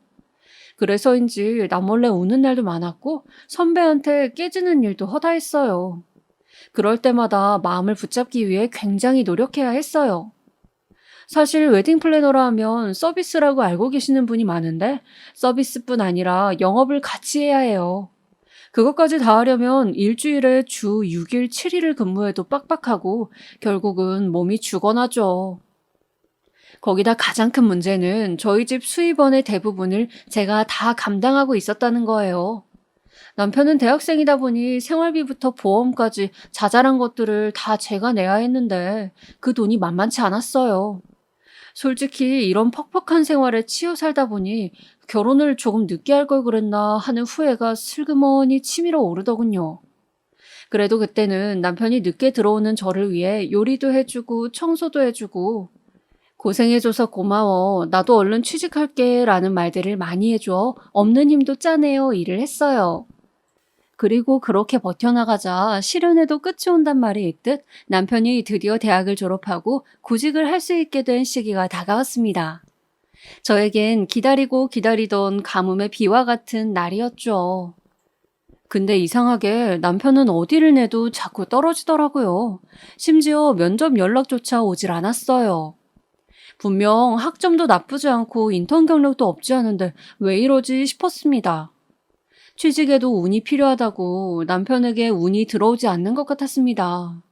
그래서인지 나 몰래 우는 날도 많았고 선배한테 깨지는 일도 허다했어요. 그럴 때마다 마음을 붙잡기 위해 굉장히 노력해야 했어요. 사실 웨딩 플래너라 하면 서비스라고 알고 계시는 분이 많은데 서비스뿐 아니라 영업을 같이 해야 해요. 그것까지 다 하려면 일주일에 주 6일 7일을 근무해도 빡빡하고 결국은 몸이 죽어나죠. 거기다 가장 큰 문제는 저희 집 수입원의 대부분을 제가 다 감당하고 있었다는 거예요. 남편은 대학생이다 보니 생활비부터 보험까지 자잘한 것들을 다 제가 내야 했는데 그 돈이 만만치 않았어요. 솔직히 이런 퍽퍽한 생활에 치여 살다 보니 결혼을 조금 늦게 할 걸 그랬나 하는 후회가 슬그머니 치밀어 오르더군요. 그래도 그때는 남편이 늦게 들어오는 저를 위해 요리도 해주고 청소도 해주고 고생해줘서 고마워. 나도 얼른 취직할게 라는 말들을 많이 해줘. 없는 힘도 짜내어 일을 했어요. 그리고 그렇게 버텨나가자 시련에도 끝이 온단 말이 있듯 남편이 드디어 대학을 졸업하고 구직을 할 수 있게 된 시기가 다가왔습니다. 저에겐 기다리고 기다리던 가뭄의 비와 같은 날이었죠. 근데 이상하게 남편은 어디를 내도 자꾸 떨어지더라고요. 심지어 면접 연락조차 오질 않았어요. 분명 학점도 나쁘지 않고 인턴 경력도 없지 않은데 왜 이러지 싶었습니다. 취직에도 운이 필요하다고 남편에게 운이 들어오지 않는 것 같았습니다.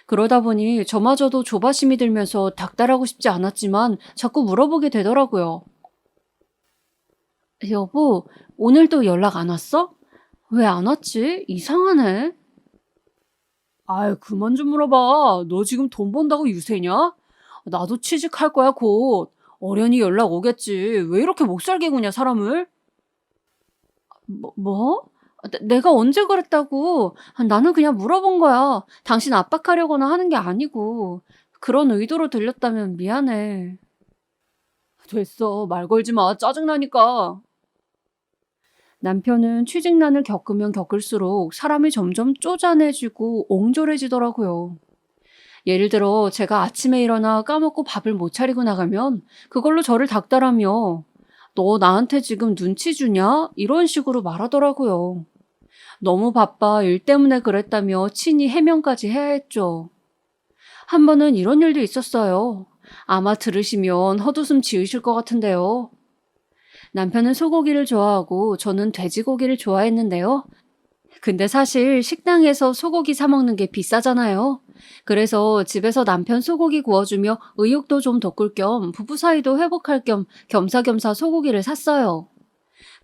그러다 보니 저마저도 조바심이 들면서 닥달하고 싶지 않았지만 자꾸 물어보게 되더라고요. 여보, 오늘도 연락 안 왔어? 왜 안 왔지? 이상하네. 아이, 그만 좀 물어봐. 너 지금 돈 번다고 유세냐? 나도 취직할 거야, 곧. 어련히 연락 오겠지. 왜 이렇게 목살게 구냐, 사람을? 뭐? 내가 언제 그랬다고? 나는 그냥 물어본 거야. 당신 압박하려거나 하는 게 아니고. 그런 의도로 들렸다면 미안해. 됐어. 말 걸지 마. 짜증나니까. 남편은 취직난을 겪으면 겪을수록 사람이 점점 쪼잔해지고 옹졸해지더라고요. 예를 들어 제가 아침에 일어나 까먹고 밥을 못 차리고 나가면 그걸로 저를 닥달하며 너 나한테 지금 눈치 주냐? 이런 식으로 말하더라고요. 너무 바빠 일 때문에 그랬다며 친히 해명까지 해야 했죠. 한 번은 이런 일도 있었어요. 아마 들으시면 헛웃음 지으실 것 같은데요. 남편은 소고기를 좋아하고 저는 돼지고기를 좋아했는데요. 근데 사실 식당에서 소고기 사 먹는 게 비싸잖아요. 그래서 집에서 남편 소고기 구워주며 의욕도 좀 돋굴 겸 부부 사이도 회복할 겸 겸사겸사 소고기를 샀어요.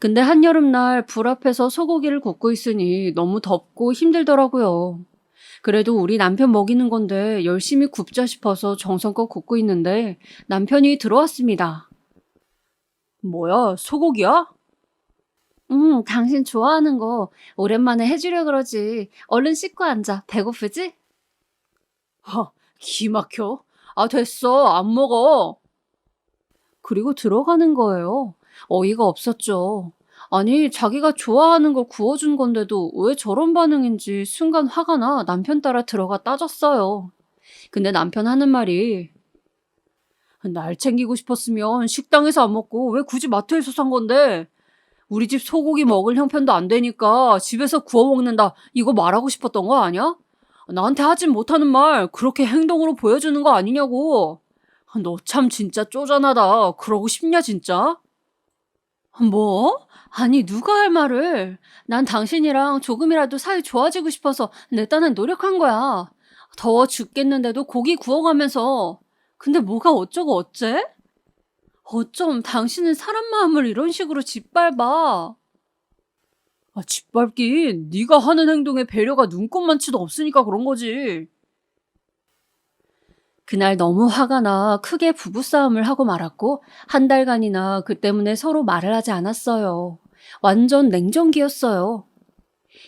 근데 한여름날 불 앞에서 소고기를 굽고 있으니 너무 덥고 힘들더라고요. 그래도 우리 남편 먹이는 건데 열심히 굽자 싶어서 정성껏 굽고 있는데 남편이 들어왔습니다. 뭐야, 소고기야? 당신 좋아하는 거 오랜만에 해주려 그러지. 얼른 씻고 앉아. 배고프지? 기 막혀. 아, 됐어. 안 먹어. 그리고 들어가는 거예요. 어이가 없었죠. 아니, 자기가 좋아하는 거 구워준 건데도 왜 저런 반응인지 순간 화가 나 남편 따라 들어가 따졌어요. 근데 남편 하는 말이 날 챙기고 싶었으면 식당에서 안 먹고 왜 굳이 마트에서 산 건데? 우리 집 소고기 먹을 형편도 안 되니까 집에서 구워 먹는다. 이거 말하고 싶었던 거 아니야? 나한테 하진 못하는 말 그렇게 행동으로 보여주는 거 아니냐고. 너 참 진짜 쪼잔하다. 그러고 싶냐 진짜? 뭐? 아니 누가 할 말을. 난 당신이랑 조금이라도 사이 좋아지고 싶어서 내 딴엔 노력한 거야. 더워 죽겠는데도 고기 구워가면서. 근데 뭐가 어쩌고 어째? 어쩜 당신은 사람 마음을 이런 식으로 짓밟아. 짓밟긴 네가 하는 행동에 배려가 눈꼽만치도 없으니까 그런 거지. 그날 너무 화가 나 크게 부부싸움을 하고 말았고 한 달간이나 그 때문에 서로 말을 하지 않았어요. 완전 냉전기였어요.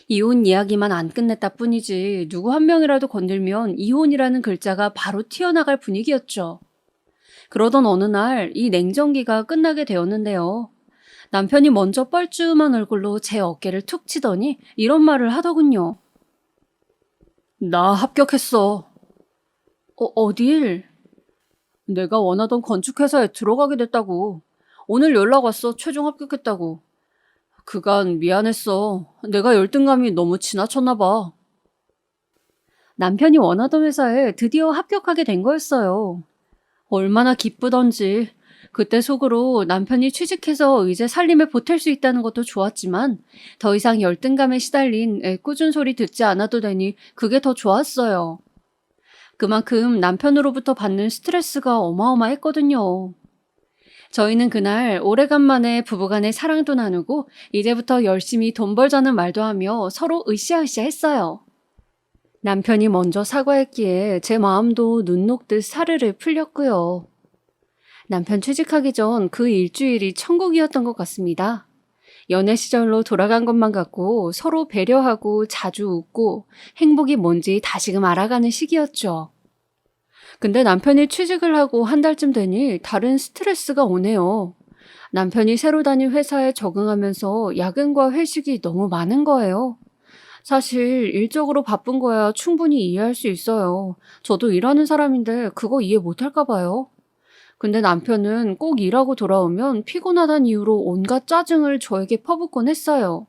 이혼 이야기만 안 끝냈다 뿐이지 누구 한 명이라도 건들면 이혼이라는 글자가 바로 튀어나갈 분위기였죠. 그러던 어느 날 이 냉전기가 끝나게 되었는데요. 남편이 먼저 뻘쭘한 얼굴로 제 어깨를 툭 치더니 이런 말을 하더군요. 나 합격했어. 어딜? 내가 원하던 건축회사에 들어가게 됐다고. 오늘 연락 왔어. 최종 합격했다고. 그간 미안했어. 내가 열등감이 너무 지나쳤나 봐. 남편이 원하던 회사에 드디어 합격하게 된 거였어요. 얼마나 기쁘던지. 그때 속으로 남편이 취직해서 이제 살림에 보탤 수 있다는 것도 좋았지만 더 이상 열등감에 시달린 애꿎은 소리 듣지 않아도 되니 그게 더 좋았어요. 그만큼 남편으로부터 받는 스트레스가 어마어마했거든요. 저희는 그날 오래간만에 부부간의 사랑도 나누고 이제부터 열심히 돈 벌자는 말도 하며 서로 으쌰으쌰 했어요. 남편이 먼저 사과했기에 제 마음도 눈 녹듯 사르르 풀렸고요. 남편 취직하기 전 그 일주일이 천국이었던 것 같습니다. 연애 시절로 돌아간 것만 같고 서로 배려하고 자주 웃고 행복이 뭔지 다시금 알아가는 시기였죠. 근데 남편이 취직을 하고 한 달쯤 되니 다른 스트레스가 오네요. 남편이 새로 다닌 회사에 적응하면서 야근과 회식이 너무 많은 거예요. 사실 일적으로 바쁜 거야 충분히 이해할 수 있어요. 저도 일하는 사람인데 그거 이해 못할까 봐요. 근데 남편은 꼭 일하고 돌아오면 피곤하다는 이유로 온갖 짜증을 저에게 퍼붓곤 했어요.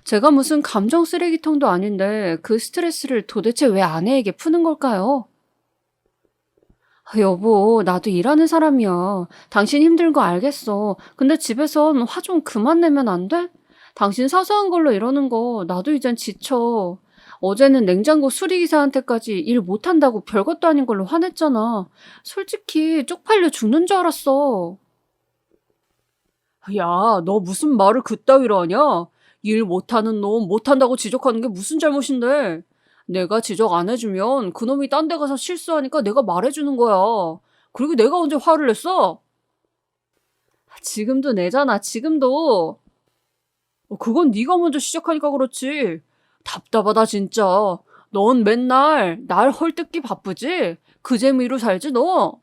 제가 무슨 감정 쓰레기통도 아닌데 그 스트레스를 도대체 왜 아내에게 푸는 걸까요? 여보, 나도 일하는 사람이야. 당신 힘든 거 알겠어. 근데 집에선 화 좀 그만 내면 안 돼? 당신 사소한 걸로 이러는 거 나도 이젠 지쳐. 어제는 냉장고 수리기사한테까지 일 못한다고 별것도 아닌 걸로 화냈잖아. 솔직히 쪽팔려 죽는 줄 알았어. 야, 너 무슨 말을 그따위로 하냐? 일 못하는 놈 못한다고 지적하는 게 무슨 잘못인데? 내가 지적 안 해주면 그놈이 딴 데 가서 실수하니까 내가 말해주는 거야. 그리고 내가 언제 화를 냈어? 지금도 내잖아, 지금도. 그건 네가 먼저 시작하니까 그렇지. 답답하다 진짜. 넌 맨날 날 헐뜯기 바쁘지? 그 재미로 살지 너?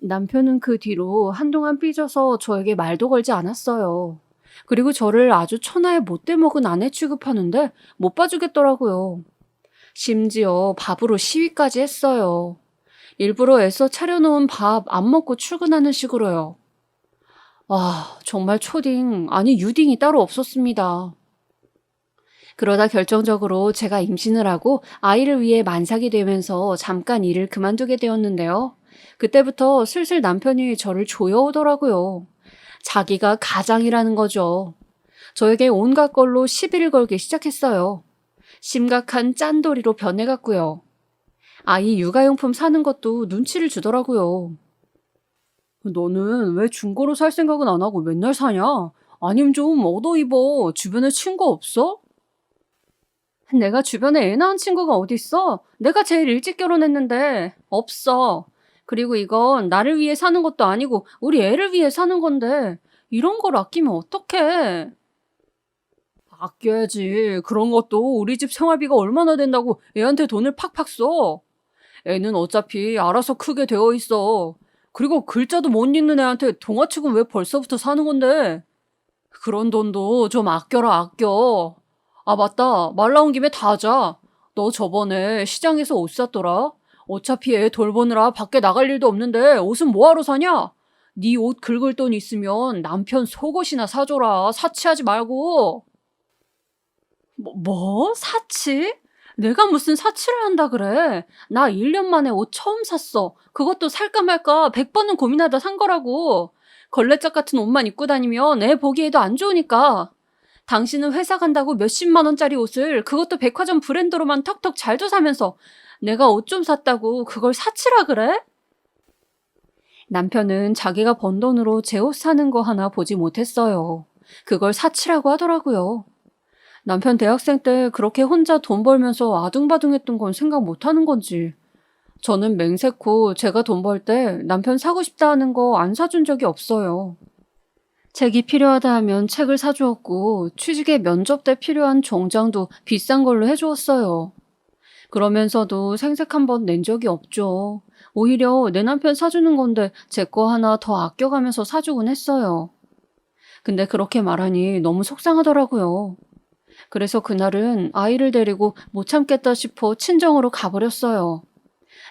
남편은 그 뒤로 한동안 삐져서 저에게 말도 걸지 않았어요. 그리고 저를 아주 천하의 못돼먹은 아내 취급하는데 못 봐주겠더라고요. 심지어 밥으로 시위까지 했어요. 일부러 애써 차려놓은 밥 안 먹고 출근하는 식으로요. 정말 초딩, 아니 유딩이 따로 없었습니다. 그러다 결정적으로 제가 임신을 하고 아이를 위해 만삭이 되면서 잠깐 일을 그만두게 되었는데요. 그때부터 슬슬 남편이 저를 조여오더라고요. 자기가 가장이라는 거죠. 저에게 온갖 걸로 시비를 걸기 시작했어요. 심각한 짠돌이로 변해갔고요. 아이 육아용품 사는 것도 눈치를 주더라고요. 너는 왜 중고로 살 생각은 안 하고 맨날 사냐? 아님 좀 얻어 입어. 주변에 친구 없어? 내가 주변에 애 낳은 친구가 어딨어? 내가 제일 일찍 결혼했는데. 없어. 그리고 이건 나를 위해 사는 것도 아니고 우리 애를 위해 사는 건데 이런 걸 아끼면 어떡해? 아껴야지. 그런 것도 우리 집 생활비가 얼마나 된다고 애한테 돈을 팍팍 써. 애는 어차피 알아서 크게 되어 있어. 그리고 글자도 못 읽는 애한테 동화책은 왜 벌써부터 사는 건데? 그런 돈도 좀 아껴라, 아껴. 아, 맞다. 말 나온 김에 다 하자. 너 저번에 시장에서 옷 샀더라? 어차피 애 돌보느라 밖에 나갈 일도 없는데 옷은 뭐하러 사냐? 네 옷 긁을 돈 있으면 남편 속옷이나 사줘라. 사치하지 말고. 뭐? 사치? 내가 무슨 사치를 한다 그래? 나 1년 만에 옷 처음 샀어. 그것도 살까 말까 100번은 고민하다 산 거라고. 걸레짝 같은 옷만 입고 다니면 애 보기에도 안 좋으니까. 당신은 회사 간다고 몇십만 원짜리 옷을 그것도 백화점 브랜드로만 턱턱 잘도 사면서 내가 옷 좀 샀다고 그걸 사치라 그래? 남편은 자기가 번 돈으로 제 옷 사는 거 하나 보지 못했어요. 그걸 사치라고 하더라고요. 남편 대학생 때 그렇게 혼자 돈 벌면서 아둥바둥했던 건 생각 못 하는 건지. 저는 맹세코 제가 돈 벌 때 남편 사고 싶다 하는 거 안 사준 적이 없어요. 책이 필요하다 하면 책을 사주었고 취직에 면접 때 필요한 정장도 비싼 걸로 해주었어요. 그러면서도 생색 한 번 낸 적이 없죠. 오히려 내 남편 사주는 건데 제 거 하나 더 아껴가면서 사주곤 했어요. 근데 그렇게 말하니 너무 속상하더라고요. 그래서 그날은 아이를 데리고 못 참겠다 싶어 친정으로 가버렸어요.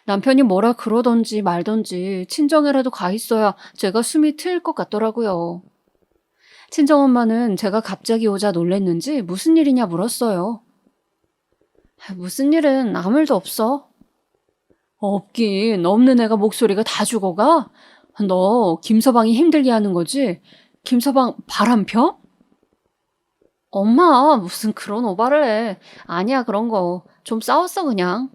남편이 뭐라 그러던지 말던지 친정에라도 가 있어야 제가 숨이 트일 것 같더라고요. 친정엄마는 제가 갑자기 오자 놀랬는지 무슨 일이냐 물었어요. 무슨 일은 아무 일도 없어. 없긴 없는 애가 목소리가 다 죽어가? 너 김서방이 힘들게 하는 거지? 김서방 바람 펴? 엄마 무슨 그런 오바를 해. 아니야 그런 거. 좀 싸웠어 그냥.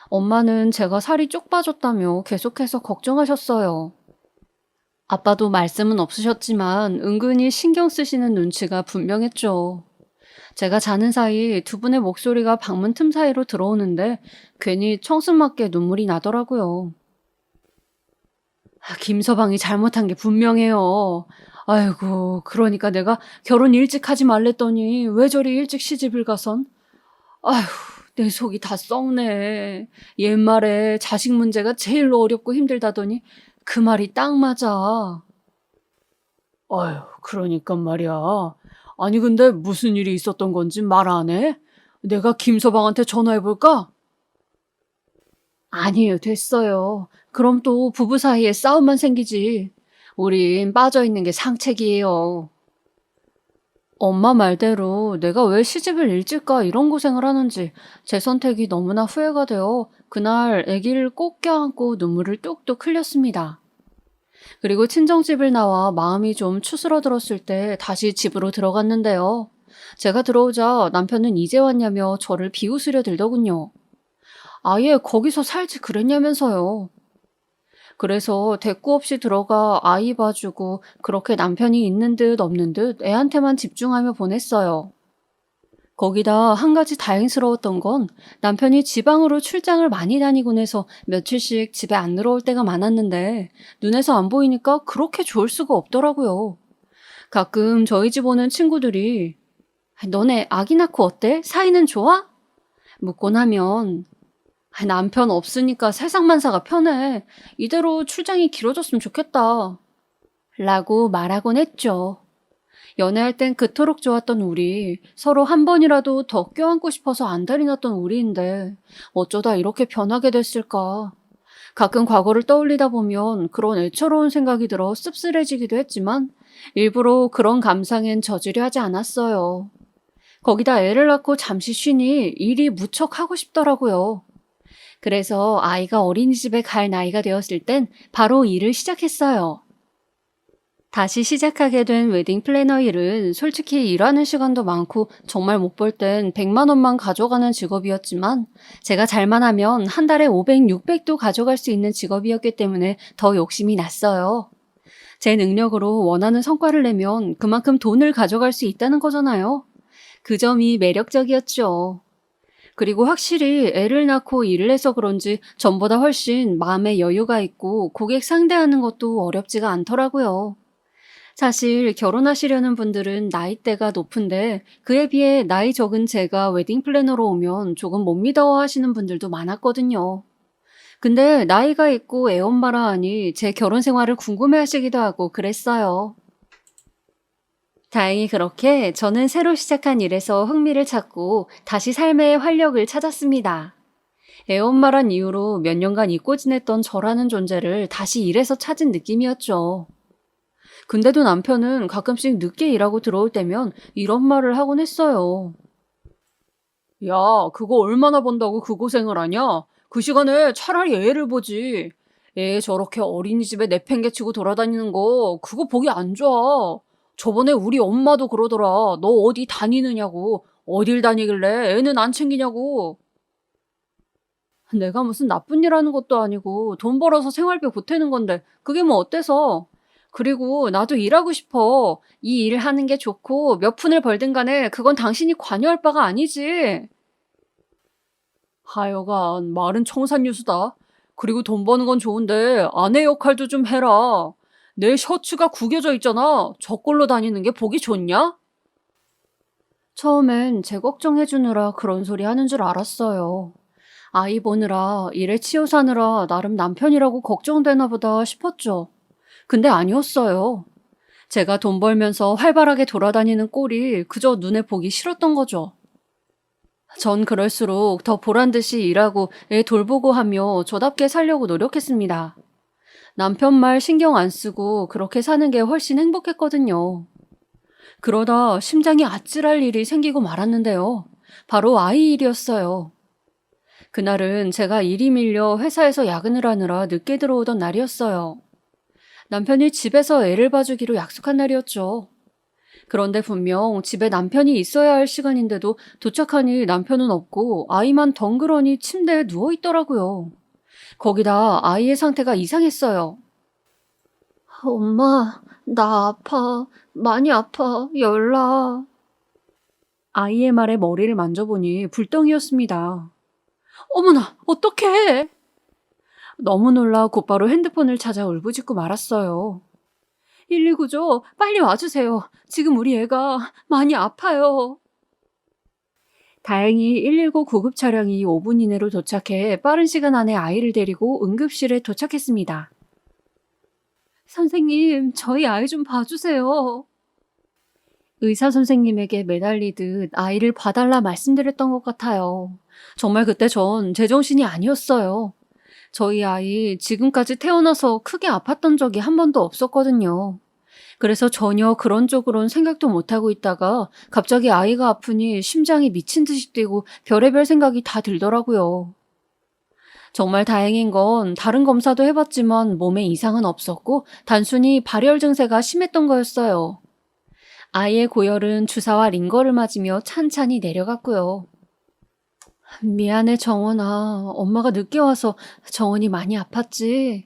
엄마는 제가 살이 쪽 빠졌다며 계속해서 걱정하셨어요. 아빠도 말씀은 없으셨지만 은근히 신경 쓰시는 눈치가 분명했죠. 제가 자는 사이 두 분의 목소리가 방문 틈 사이로 들어오는데 괜히 청순맞게 눈물이 나더라고요. 김서방이 잘못한 게 분명해요. 아이고, 그러니까 내가 결혼 일찍 하지 말랬더니 왜 저리 일찍 시집을 가선? 아휴, 내 속이 다 썩네. 옛말에 자식 문제가 제일 어렵고 힘들다더니 그 말이 딱 맞아. 아휴, 그러니까 말이야. 아니 근데 무슨 일이 있었던 건지 말 안 해? 내가 김서방한테 전화해볼까? 아니에요, 됐어요. 그럼 또 부부 사이에 싸움만 생기지. 우린 빠져있는 게 상책이에요. 엄마 말대로 내가 왜 시집을 일찍 가 이런 고생을 하는지 제 선택이 너무나 후회가 되어 그날 아기를 꼭 껴안고 눈물을 뚝뚝 흘렸습니다. 그리고 친정집을 나와 마음이 좀 추스러들었을 때 다시 집으로 들어갔는데요. 제가 들어오자 남편은 이제 왔냐며 저를 비웃으려 들더군요. 아예 거기서 살지 그랬냐면서요. 그래서 대꾸 없이 들어가 아이 봐주고 그렇게 남편이 있는 듯 없는 듯 애한테만 집중하며 보냈어요. 거기다 한 가지 다행스러웠던 건 남편이 지방으로 출장을 많이 다니곤 해서 며칠씩 집에 안 들어올 때가 많았는데 눈에서 안 보이니까 그렇게 좋을 수가 없더라고요. 가끔 저희 집 오는 친구들이 너네 아기 낳고 어때? 사이는 좋아? 묻곤 하면 남편 없으니까 세상만사가 편해. 이대로 출장이 길어졌으면 좋겠다. 라고 말하곤 했죠. 연애할 땐 그토록 좋았던 우리, 서로 한 번이라도 더 껴안고 싶어서 안달이 났던 우리인데 어쩌다 이렇게 변하게 됐을까. 가끔 과거를 떠올리다 보면 그런 애처로운 생각이 들어 씁쓸해지기도 했지만 일부러 그런 감상엔 저지려 하지 않았어요. 거기다 애를 낳고 잠시 쉬니 일이 무척 하고 싶더라고요. 그래서 아이가 어린이집에 갈 나이가 되었을 땐 바로 일을 시작했어요. 다시 시작하게 된 웨딩 플래너 일은 솔직히 일하는 시간도 많고 정말 못 벌 땐 100만 원만 가져가는 직업이었지만 제가 잘만 하면 한 달에 500, 600도 가져갈 수 있는 직업이었기 때문에 더 욕심이 났어요. 제 능력으로 원하는 성과를 내면 그만큼 돈을 가져갈 수 있다는 거잖아요. 그 점이 매력적이었죠. 그리고 확실히 애를 낳고 일을 해서 그런지 전보다 훨씬 마음의 여유가 있고 고객 상대하는 것도 어렵지가 않더라고요. 사실 결혼하시려는 분들은 나이대가 높은데 그에 비해 나이 적은 제가 웨딩 플래너로 오면 조금 못 믿어 하시는 분들도 많았거든요. 근데 나이가 있고 애엄마라 하니 제 결혼 생활을 궁금해 하시기도 하고 그랬어요. 다행히 그렇게 저는 새로 시작한 일에서 흥미를 찾고 다시 삶의 활력을 찾았습니다. 애엄마란 이유로 몇 년간 잊고 지냈던 저라는 존재를 다시 일에서 찾은 느낌이었죠. 근데도 남편은 가끔씩 늦게 일하고 들어올 때면 이런 말을 하곤 했어요. 야, 그거 얼마나 번다고 그 고생을 하냐? 그 시간에 차라리 애를 보지. 애 저렇게 어린이집에 내팽개치고 돌아다니는 거 그거 보기 안 좋아. 저번에 우리 엄마도 그러더라. 너 어디 다니느냐고. 어딜 다니길래 애는 안 챙기냐고. 내가 무슨 나쁜 일 하는 것도 아니고 돈 벌어서 생활비 보태는 건데 그게 뭐 어때서. 그리고 나도 일하고 싶어. 이 일 하는 게 좋고 몇 푼을 벌든 간에 그건 당신이 관여할 바가 아니지. 하여간 말은 청산유수다. 그리고 돈 버는 건 좋은데 아내 역할도 좀 해라. 내 셔츠가 구겨져 있잖아. 저꼴로 다니는 게 보기 좋냐? 처음엔 제 걱정해주느라 그런 소리 하는 줄 알았어요. 아이 보느라 일에 치여 사느라 나름 남편이라고 걱정되나 보다 싶었죠. 근데 아니었어요. 제가 돈 벌면서 활발하게 돌아다니는 꼴이 그저 눈에 보기 싫었던 거죠. 전 그럴수록 더 보란듯이 일하고 애 돌보고 하며 저답게 살려고 노력했습니다. 남편 말 신경 안 쓰고 그렇게 사는 게 훨씬 행복했거든요. 그러다 심장이 아찔할 일이 생기고 말았는데요. 바로 아이 일이었어요. 그날은 제가 일이 밀려 회사에서 야근을 하느라 늦게 들어오던 날이었어요. 남편이 집에서 애를 봐주기로 약속한 날이었죠. 그런데 분명 집에 남편이 있어야 할 시간인데도 도착하니 남편은 없고 아이만 덩그러니 침대에 누워 있더라고요. 거기다 아이의 상태가 이상했어요. 엄마, 나 아파. 많이 아파. 열나. 아이의 말에 머리를 만져보니 불덩이였습니다. 어머나, 어떡해! 너무 놀라 곧바로 핸드폰을 찾아 울부짖고 말았어요. 119죠? 빨리 와주세요. 지금 우리 애가 많이 아파요. 다행히 119 구급 차량이 5분 이내로 도착해 빠른 시간 안에 아이를 데리고 응급실에 도착했습니다. 선생님, 저희 아이 좀 봐주세요. 의사 선생님에게 매달리듯 아이를 봐달라 말씀드렸던 것 같아요. 정말 그때 전 제정신이 아니었어요. 저희 아이 지금까지 태어나서 크게 아팠던 적이 한 번도 없었거든요. 그래서 전혀 그런 쪽으론 생각도 못하고 있다가 갑자기 아이가 아프니 심장이 미친 듯이 뛰고 별의별 생각이 다 들더라고요. 정말 다행인 건 다른 검사도 해봤지만 몸에 이상은 없었고 단순히 발열 증세가 심했던 거였어요. 아이의 고열은 주사와 링거를 맞으며 찬찬히 내려갔고요. 미안해 정원아. 엄마가 늦게 와서 정원이 많이 아팠지?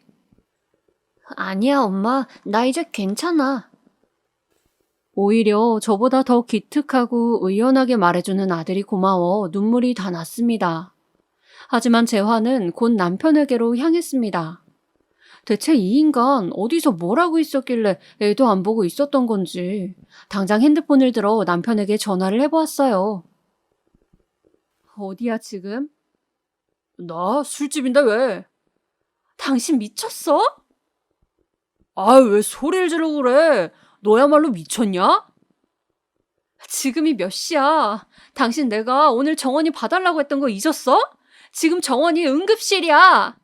아니야 엄마. 나 이제 괜찮아. 오히려 저보다 더 기특하고 의연하게 말해주는 아들이 고마워 눈물이 다 났습니다. 하지만 제 화는 곧 남편에게로 향했습니다. 대체 이 인간 어디서 뭘 하고 있었길래 애도 안 보고 있었던 건지 당장 핸드폰을 들어 남편에게 전화를 해보았어요. 어디야 지금? 나 술집인데 왜? 당신 미쳤어? 아, 왜 소리를 지르고 그래? 너야말로 미쳤냐? 지금이 몇 시야? 당신 내가 오늘 정원이 봐달라고 했던 거 잊었어? 지금 정원이 응급실이야.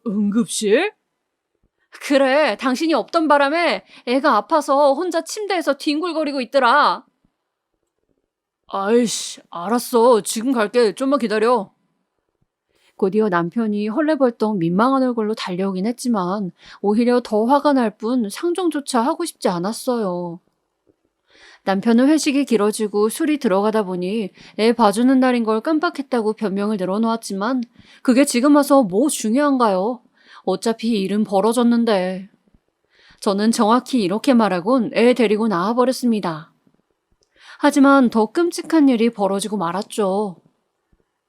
응급실? 그래, 당신이 없던 바람에 애가 아파서 혼자 침대에서 뒹굴거리고 있더라. 아이씨, 알았어. 지금 갈게. 좀만 기다려. 곧이어 남편이 헐레벌떡 민망한 얼굴로 달려오긴 했지만 오히려 더 화가 날 뿐 상종조차 하고 싶지 않았어요. 남편은 회식이 길어지고 술이 들어가다 보니 애 봐주는 날인 걸 깜빡했다고 변명을 늘어놓았지만 그게 지금 와서 뭐 중요한가요? 어차피 일은 벌어졌는데. 저는 정확히 이렇게 말하곤 애 데리고 나와버렸습니다. 하지만 더 끔찍한 일이 벌어지고 말았죠.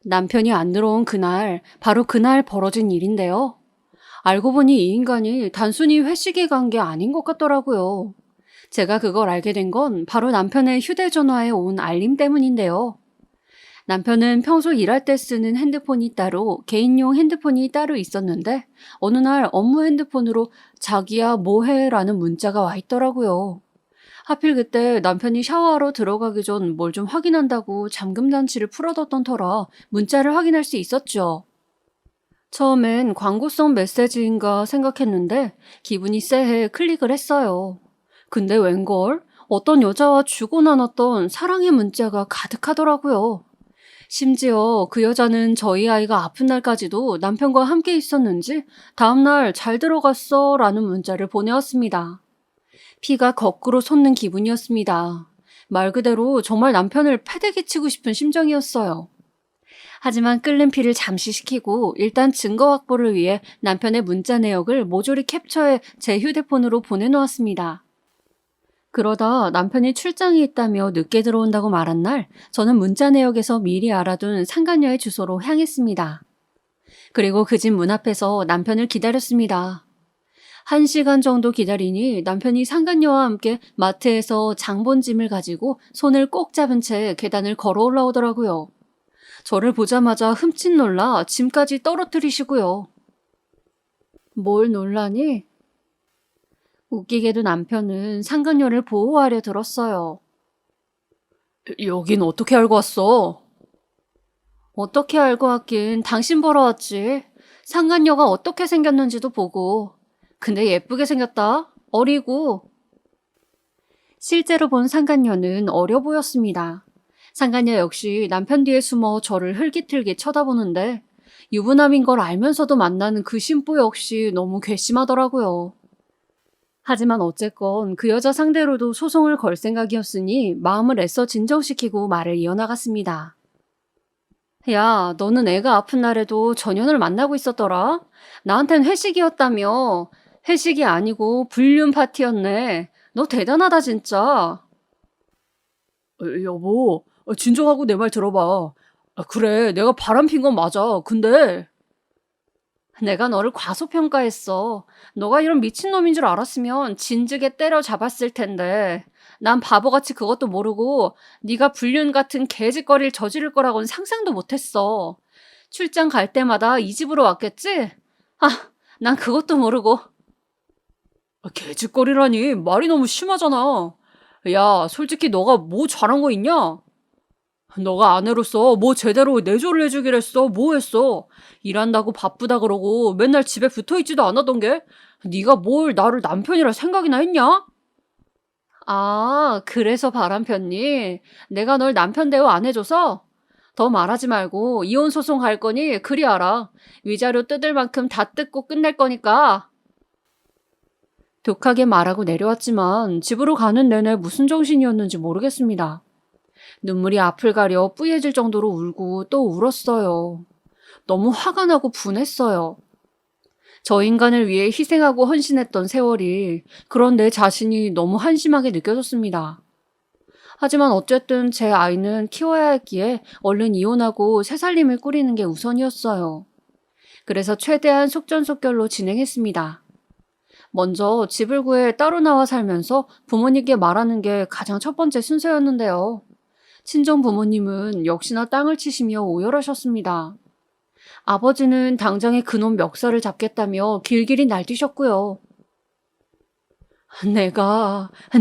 남편이 안 들어온 그날, 바로 그날 벌어진 일인데요. 알고 보니 이 인간이 단순히 회식에 간 게 아닌 것 같더라고요. 제가 그걸 알게 된 건 바로 남편의 휴대전화에 온 알림 때문인데요. 남편은 평소 일할 때 쓰는 핸드폰이 따로 개인용 핸드폰이 따로 있었는데 어느 날 업무 핸드폰으로 자기야 뭐해? 라는 문자가 와 있더라고요. 하필 그때 남편이 샤워하러 들어가기 전 뭘 좀 확인한다고 잠금 장치를 풀어뒀던 터라 문자를 확인할 수 있었죠. 처음엔 광고성 메시지인가 생각했는데 기분이 쎄해 클릭을 했어요. 근데 웬걸? 어떤 여자와 주고 나눴던 사랑의 문자가 가득하더라고요. 심지어 그 여자는 저희 아이가 아픈 날까지도 남편과 함께 있었는지 다음날 잘 들어갔어 라는 문자를 보내왔습니다. 피가 거꾸로 솟는 기분이었습니다. 말 그대로 정말 남편을 패대기 치고 싶은 심정이었어요. 하지만 끓는 피를 잠시 식히고 일단 증거 확보를 위해 남편의 문자 내역을 모조리 캡처해 제 휴대폰으로 보내놓았습니다. 그러다 남편이 출장이 있다며 늦게 들어온다고 말한 날, 저는 문자 내역에서 미리 알아둔 상간녀의 주소로 향했습니다. 그리고 그 집 문 앞에서 남편을 기다렸습니다. 1시간 정도 기다리니 남편이 상간녀와 함께 마트에서 장본 짐을 가지고 손을 꼭 잡은 채 계단을 걸어 올라오더라고요. 저를 보자마자 흠칫 놀라 짐까지 떨어뜨리시고요. 뭘 놀라니? 웃기게도 남편은 상간녀를 보호하려 들었어요. 여긴 어떻게 알고 왔어? 어떻게 알고 왔긴 당신 보러 왔지. 상간녀가 어떻게 생겼는지도 보고. 근데 예쁘게 생겼다. 어리고. 실제로 본 상간녀는 어려 보였습니다. 상간녀 역시 남편 뒤에 숨어 저를 흘깃흘깃 쳐다보는데 유부남인 걸 알면서도 만나는 그 심보 역시 너무 괘씸하더라고요. 하지만 어쨌건 그 여자 상대로도 소송을 걸 생각이었으니 마음을 애써 진정시키고 말을 이어나갔습니다. 야, 너는 애가 아픈 날에도 전현을 만나고 있었더라? 나한텐 회식이었다며. 회식이 아니고 불륜 파티였네. 너 대단하다 진짜. 여보, 진정하고 내 말 들어봐. 그래, 내가 바람핀 건 맞아. 근데 내가 너를 과소평가했어. 너가 이런 미친놈인 줄 알았으면 진즉에 때려잡았을 텐데. 난 바보같이 그것도 모르고 네가 불륜 같은 개짓거리를 저지를 거라고는 상상도 못했어. 출장 갈 때마다 이 집으로 왔겠지? 아, 난 그것도 모르고. 개짓거리라니 말이 너무 심하잖아. 야, 솔직히 너가 뭐 잘한 거 있냐? 너가 아내로서 뭐 제대로 내조를 해주길 했어? 뭐 했어? 일한다고 바쁘다 그러고 맨날 집에 붙어있지도 않았던 게? 네가 뭘 나를 남편이라 생각이나 했냐? 아, 그래서 바람 폈니? 내가 널 남편 대우 안 해줘서? 더 말하지 말고 이혼 소송 갈 거니 그리 알아. 위자료 뜯을 만큼 다 뜯고 끝낼 거니까. 독하게 말하고 내려왔지만 집으로 가는 내내 무슨 정신이었는지 모르겠습니다. 눈물이 앞을 가려 뿌얘질 정도로 울고 또 울었어요. 너무 화가 나고 분했어요. 저 인간을 위해 희생하고 헌신했던 세월이 그런 내 자신이 너무 한심하게 느껴졌습니다. 하지만 어쨌든 제 아이는 키워야 했기에 얼른 이혼하고 새살림을 꾸리는 게 우선이었어요. 그래서 최대한 속전속결로 진행했습니다. 먼저 집을 구해 따로 나와 살면서 부모님께 말하는 게 가장 첫 번째 순서였는데요. 친정 부모님은 역시나 땅을 치시며 오열하셨습니다. 아버지는 당장에 그놈 멱살을 잡겠다며 길길이 날뛰셨고요.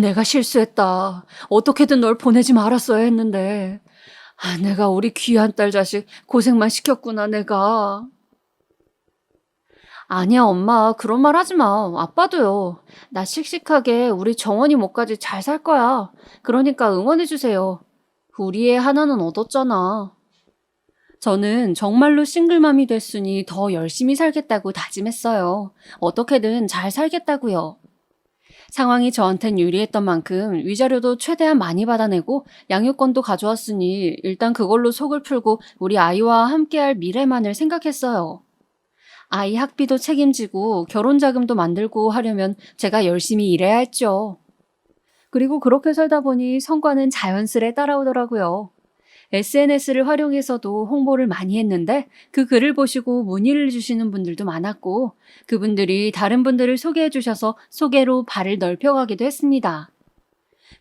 내가 실수했다. 어떻게든 널 보내지 말았어야 했는데. 내가 우리 귀한 딸 자식 고생만 시켰구나, 내가. 아니야, 엄마. 그런 말 하지 마. 아빠도요. 나 씩씩하게 우리 정원이 목까지 잘 살 거야. 그러니까 응원해주세요. 우리 애 하나는 얻었잖아. 저는 정말로 싱글맘이 됐으니 더 열심히 살겠다고 다짐했어요. 어떻게든 잘 살겠다고요. 상황이 저한텐 유리했던 만큼 위자료도 최대한 많이 받아내고 양육권도 가져왔으니 일단 그걸로 속을 풀고 우리 아이와 함께할 미래만을 생각했어요. 아이 학비도 책임지고 결혼 자금도 만들고 하려면 제가 열심히 일해야 했죠. 그리고 그렇게 살다 보니 성과는 자연스레 따라오더라고요. SNS를 활용해서도 홍보를 많이 했는데 그 글을 보시고 문의를 주시는 분들도 많았고 그분들이 다른 분들을 소개해 주셔서 소개로 발을 넓혀가기도 했습니다.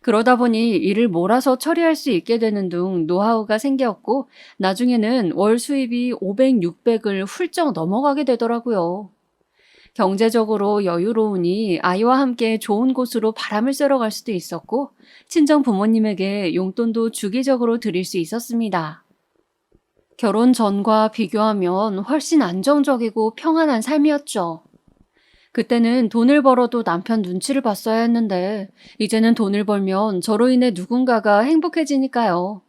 그러다 보니 일을 몰아서 처리할 수 있게 되는 등 노하우가 생겼고 나중에는 월 수입이 500, 600을 훌쩍 넘어가게 되더라고요. 경제적으로 여유로우니 아이와 함께 좋은 곳으로 바람을 쐬러 갈 수도 있었고 친정 부모님에게 용돈도 주기적으로 드릴 수 있었습니다. 결혼 전과 비교하면 훨씬 안정적이고 평안한 삶이었죠. 그때는 돈을 벌어도 남편 눈치를 봤어야 했는데 이제는 돈을 벌면 저로 인해 누군가가 행복해지니까요.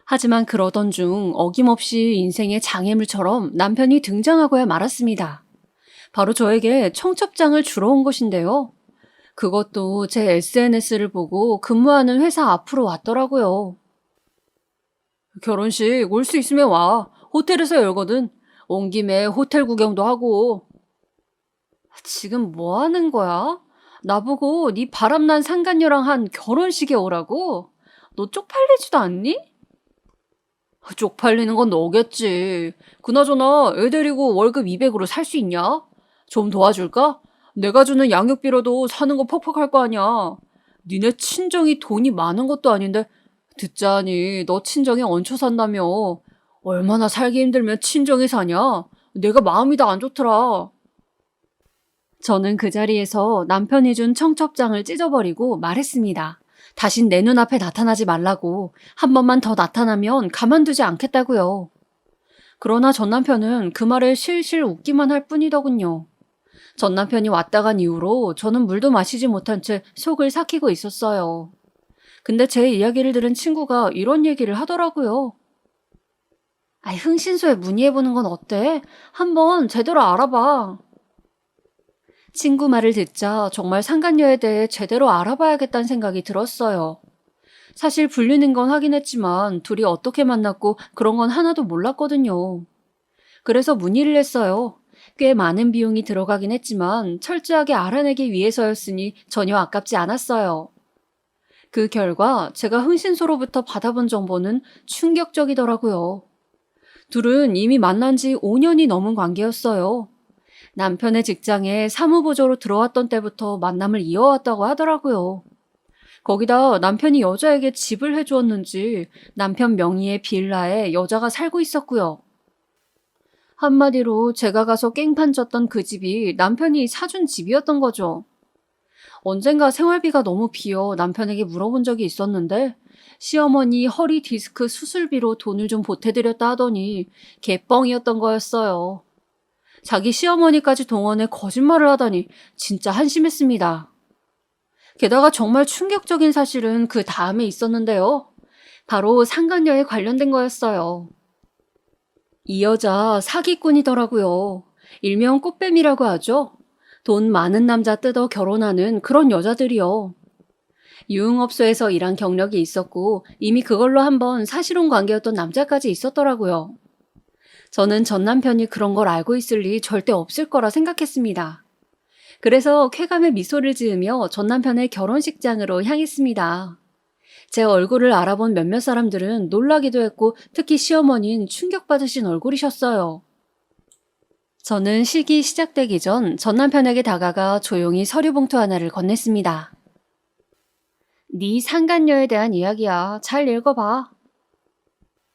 하지만 그러던 중 어김없이 인생의 장애물처럼 남편이 등장하고야 말았습니다. 바로 저에게 청첩장을 주러 온 것인데요. 그것도 제 SNS를 보고 근무하는 회사 앞으로 왔더라고요. 결혼식 올 수 있으면 와. 호텔에서 열거든. 온 김에 호텔 구경도 하고. 지금 뭐 하는 거야? 나보고 네 바람난 상간녀랑 한 결혼식에 오라고? 너 쪽팔리지도 않니? 쪽팔리는 건 너겠지. 그나저나 애 데리고 월급 200으로 살 수 있냐? 좀 도와줄까? 내가 주는 양육비로도 사는 거 퍽퍽할 거 아니야. 니네 친정이 돈이 많은 것도 아닌데 듣자니 너 친정에 얹혀 산다며. 얼마나 살기 힘들면 친정에 사냐? 내가 마음이 다 안 좋더라. 저는 그 자리에서 남편이 준 청첩장을 찢어버리고 말했습니다. 다신 내 눈앞에 나타나지 말라고. 한 번만 더 나타나면 가만두지 않겠다고요. 그러나 전 남편은 그 말에 실실 웃기만 할 뿐이더군요. 전 남편이 왔다 간 이후로 저는 물도 마시지 못한 채 속을 삭히고 있었어요. 근데 제 이야기를 들은 친구가 이런 얘기를 하더라고요. 흥신소에 문의해보는 건 어때? 한번 제대로 알아봐. 친구 말을 듣자 정말 상간녀에 대해 제대로 알아봐야겠다는 생각이 들었어요. 사실 불리는 건 하긴 했지만 둘이 어떻게 만났고 그런 건 하나도 몰랐거든요. 그래서 문의를 했어요. 꽤 많은 비용이 들어가긴 했지만 철저하게 알아내기 위해서였으니 전혀 아깝지 않았어요. 그 결과 제가 흥신소로부터 받아본 정보는 충격적이더라고요. 둘은 이미 만난 지 5년이 넘은 관계였어요. 남편의 직장에 사무보조로 들어왔던 때부터 만남을 이어왔다고 하더라고요. 거기다 남편이 여자에게 집을 해주었는지 남편 명의의 빌라에 여자가 살고 있었고요. 한마디로 제가 가서 깽판 쳤던 그 집이 남편이 사준 집이었던 거죠. 언젠가 생활비가 너무 비어 남편에게 물어본 적이 있었는데 시어머니 허리 디스크 수술비로 돈을 좀 보태드렸다 하더니 개뻥이었던 거였어요. 자기 시어머니까지 동원해 거짓말을 하다니 진짜 한심했습니다. 게다가 정말 충격적인 사실은 그 다음에 있었는데요. 바로 상간녀에 관련된 거였어요. 이 여자 사기꾼이더라고요. 일명 꽃뱀이라고 하죠. 돈 많은 남자 뜯어 결혼하는 그런 여자들이요. 유흥업소에서 일한 경력이 있었고 이미 그걸로 한번 사실혼 관계였던 남자까지 있었더라고요. 저는 전 남편이 그런 걸 알고 있을 리 절대 없을 거라 생각했습니다. 그래서 쾌감의 미소를 지으며 전 남편의 결혼식장으로 향했습니다. 제 얼굴을 알아본 몇몇 사람들은 놀라기도 했고 특히 시어머니는 충격받으신 얼굴이셨어요. 저는 식이 시작되기 전 전 남편에게 다가가 조용히 서류 봉투 하나를 건넸습니다. 네 상간녀에 대한 이야기야. 잘 읽어봐.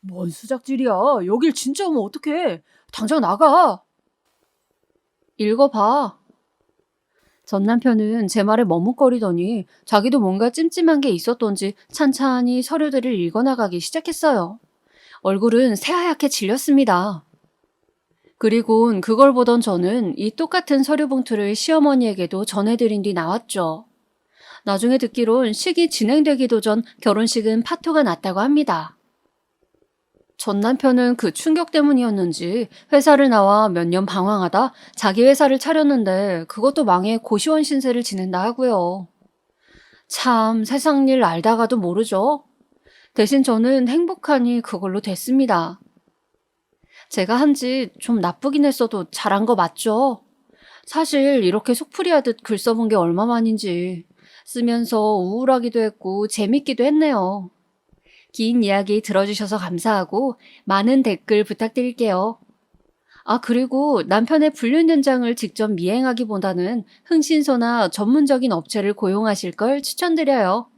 뭔 수작질이야. 여길 진짜 오면 어떡해. 당장 나가. 읽어봐. 전 남편은 제 말에 머뭇거리더니 자기도 뭔가 찜찜한 게 있었던지 찬찬히 서류들을 읽어나가기 시작했어요. 얼굴은 새하얗게 질렸습니다. 그리곤 그걸 보던 저는 이 똑같은 서류 봉투를 시어머니에게도 전해드린 뒤 나왔죠. 나중에 듣기론 식이 진행되기도 전 결혼식은 파토가 났다고 합니다. 전 남편은 그 충격 때문이었는지 회사를 나와 몇 년 방황하다 자기 회사를 차렸는데 그것도 망해 고시원 신세를 지낸다 하고요. 참 세상 일 알다가도 모르죠. 대신 저는 행복하니 그걸로 됐습니다. 제가 한 짓 좀 나쁘긴 했어도 잘한 거 맞죠? 사실 이렇게 속풀이하듯 글 써본 게 얼마만인지 쓰면서 우울하기도 했고 재밌기도 했네요. 긴 이야기 들어주셔서 감사하고 많은 댓글 부탁드릴게요. 아, 그리고 남편의 불륜 현장을 직접 미행하기보다는 흥신소나 전문적인 업체를 고용하실 걸 추천드려요.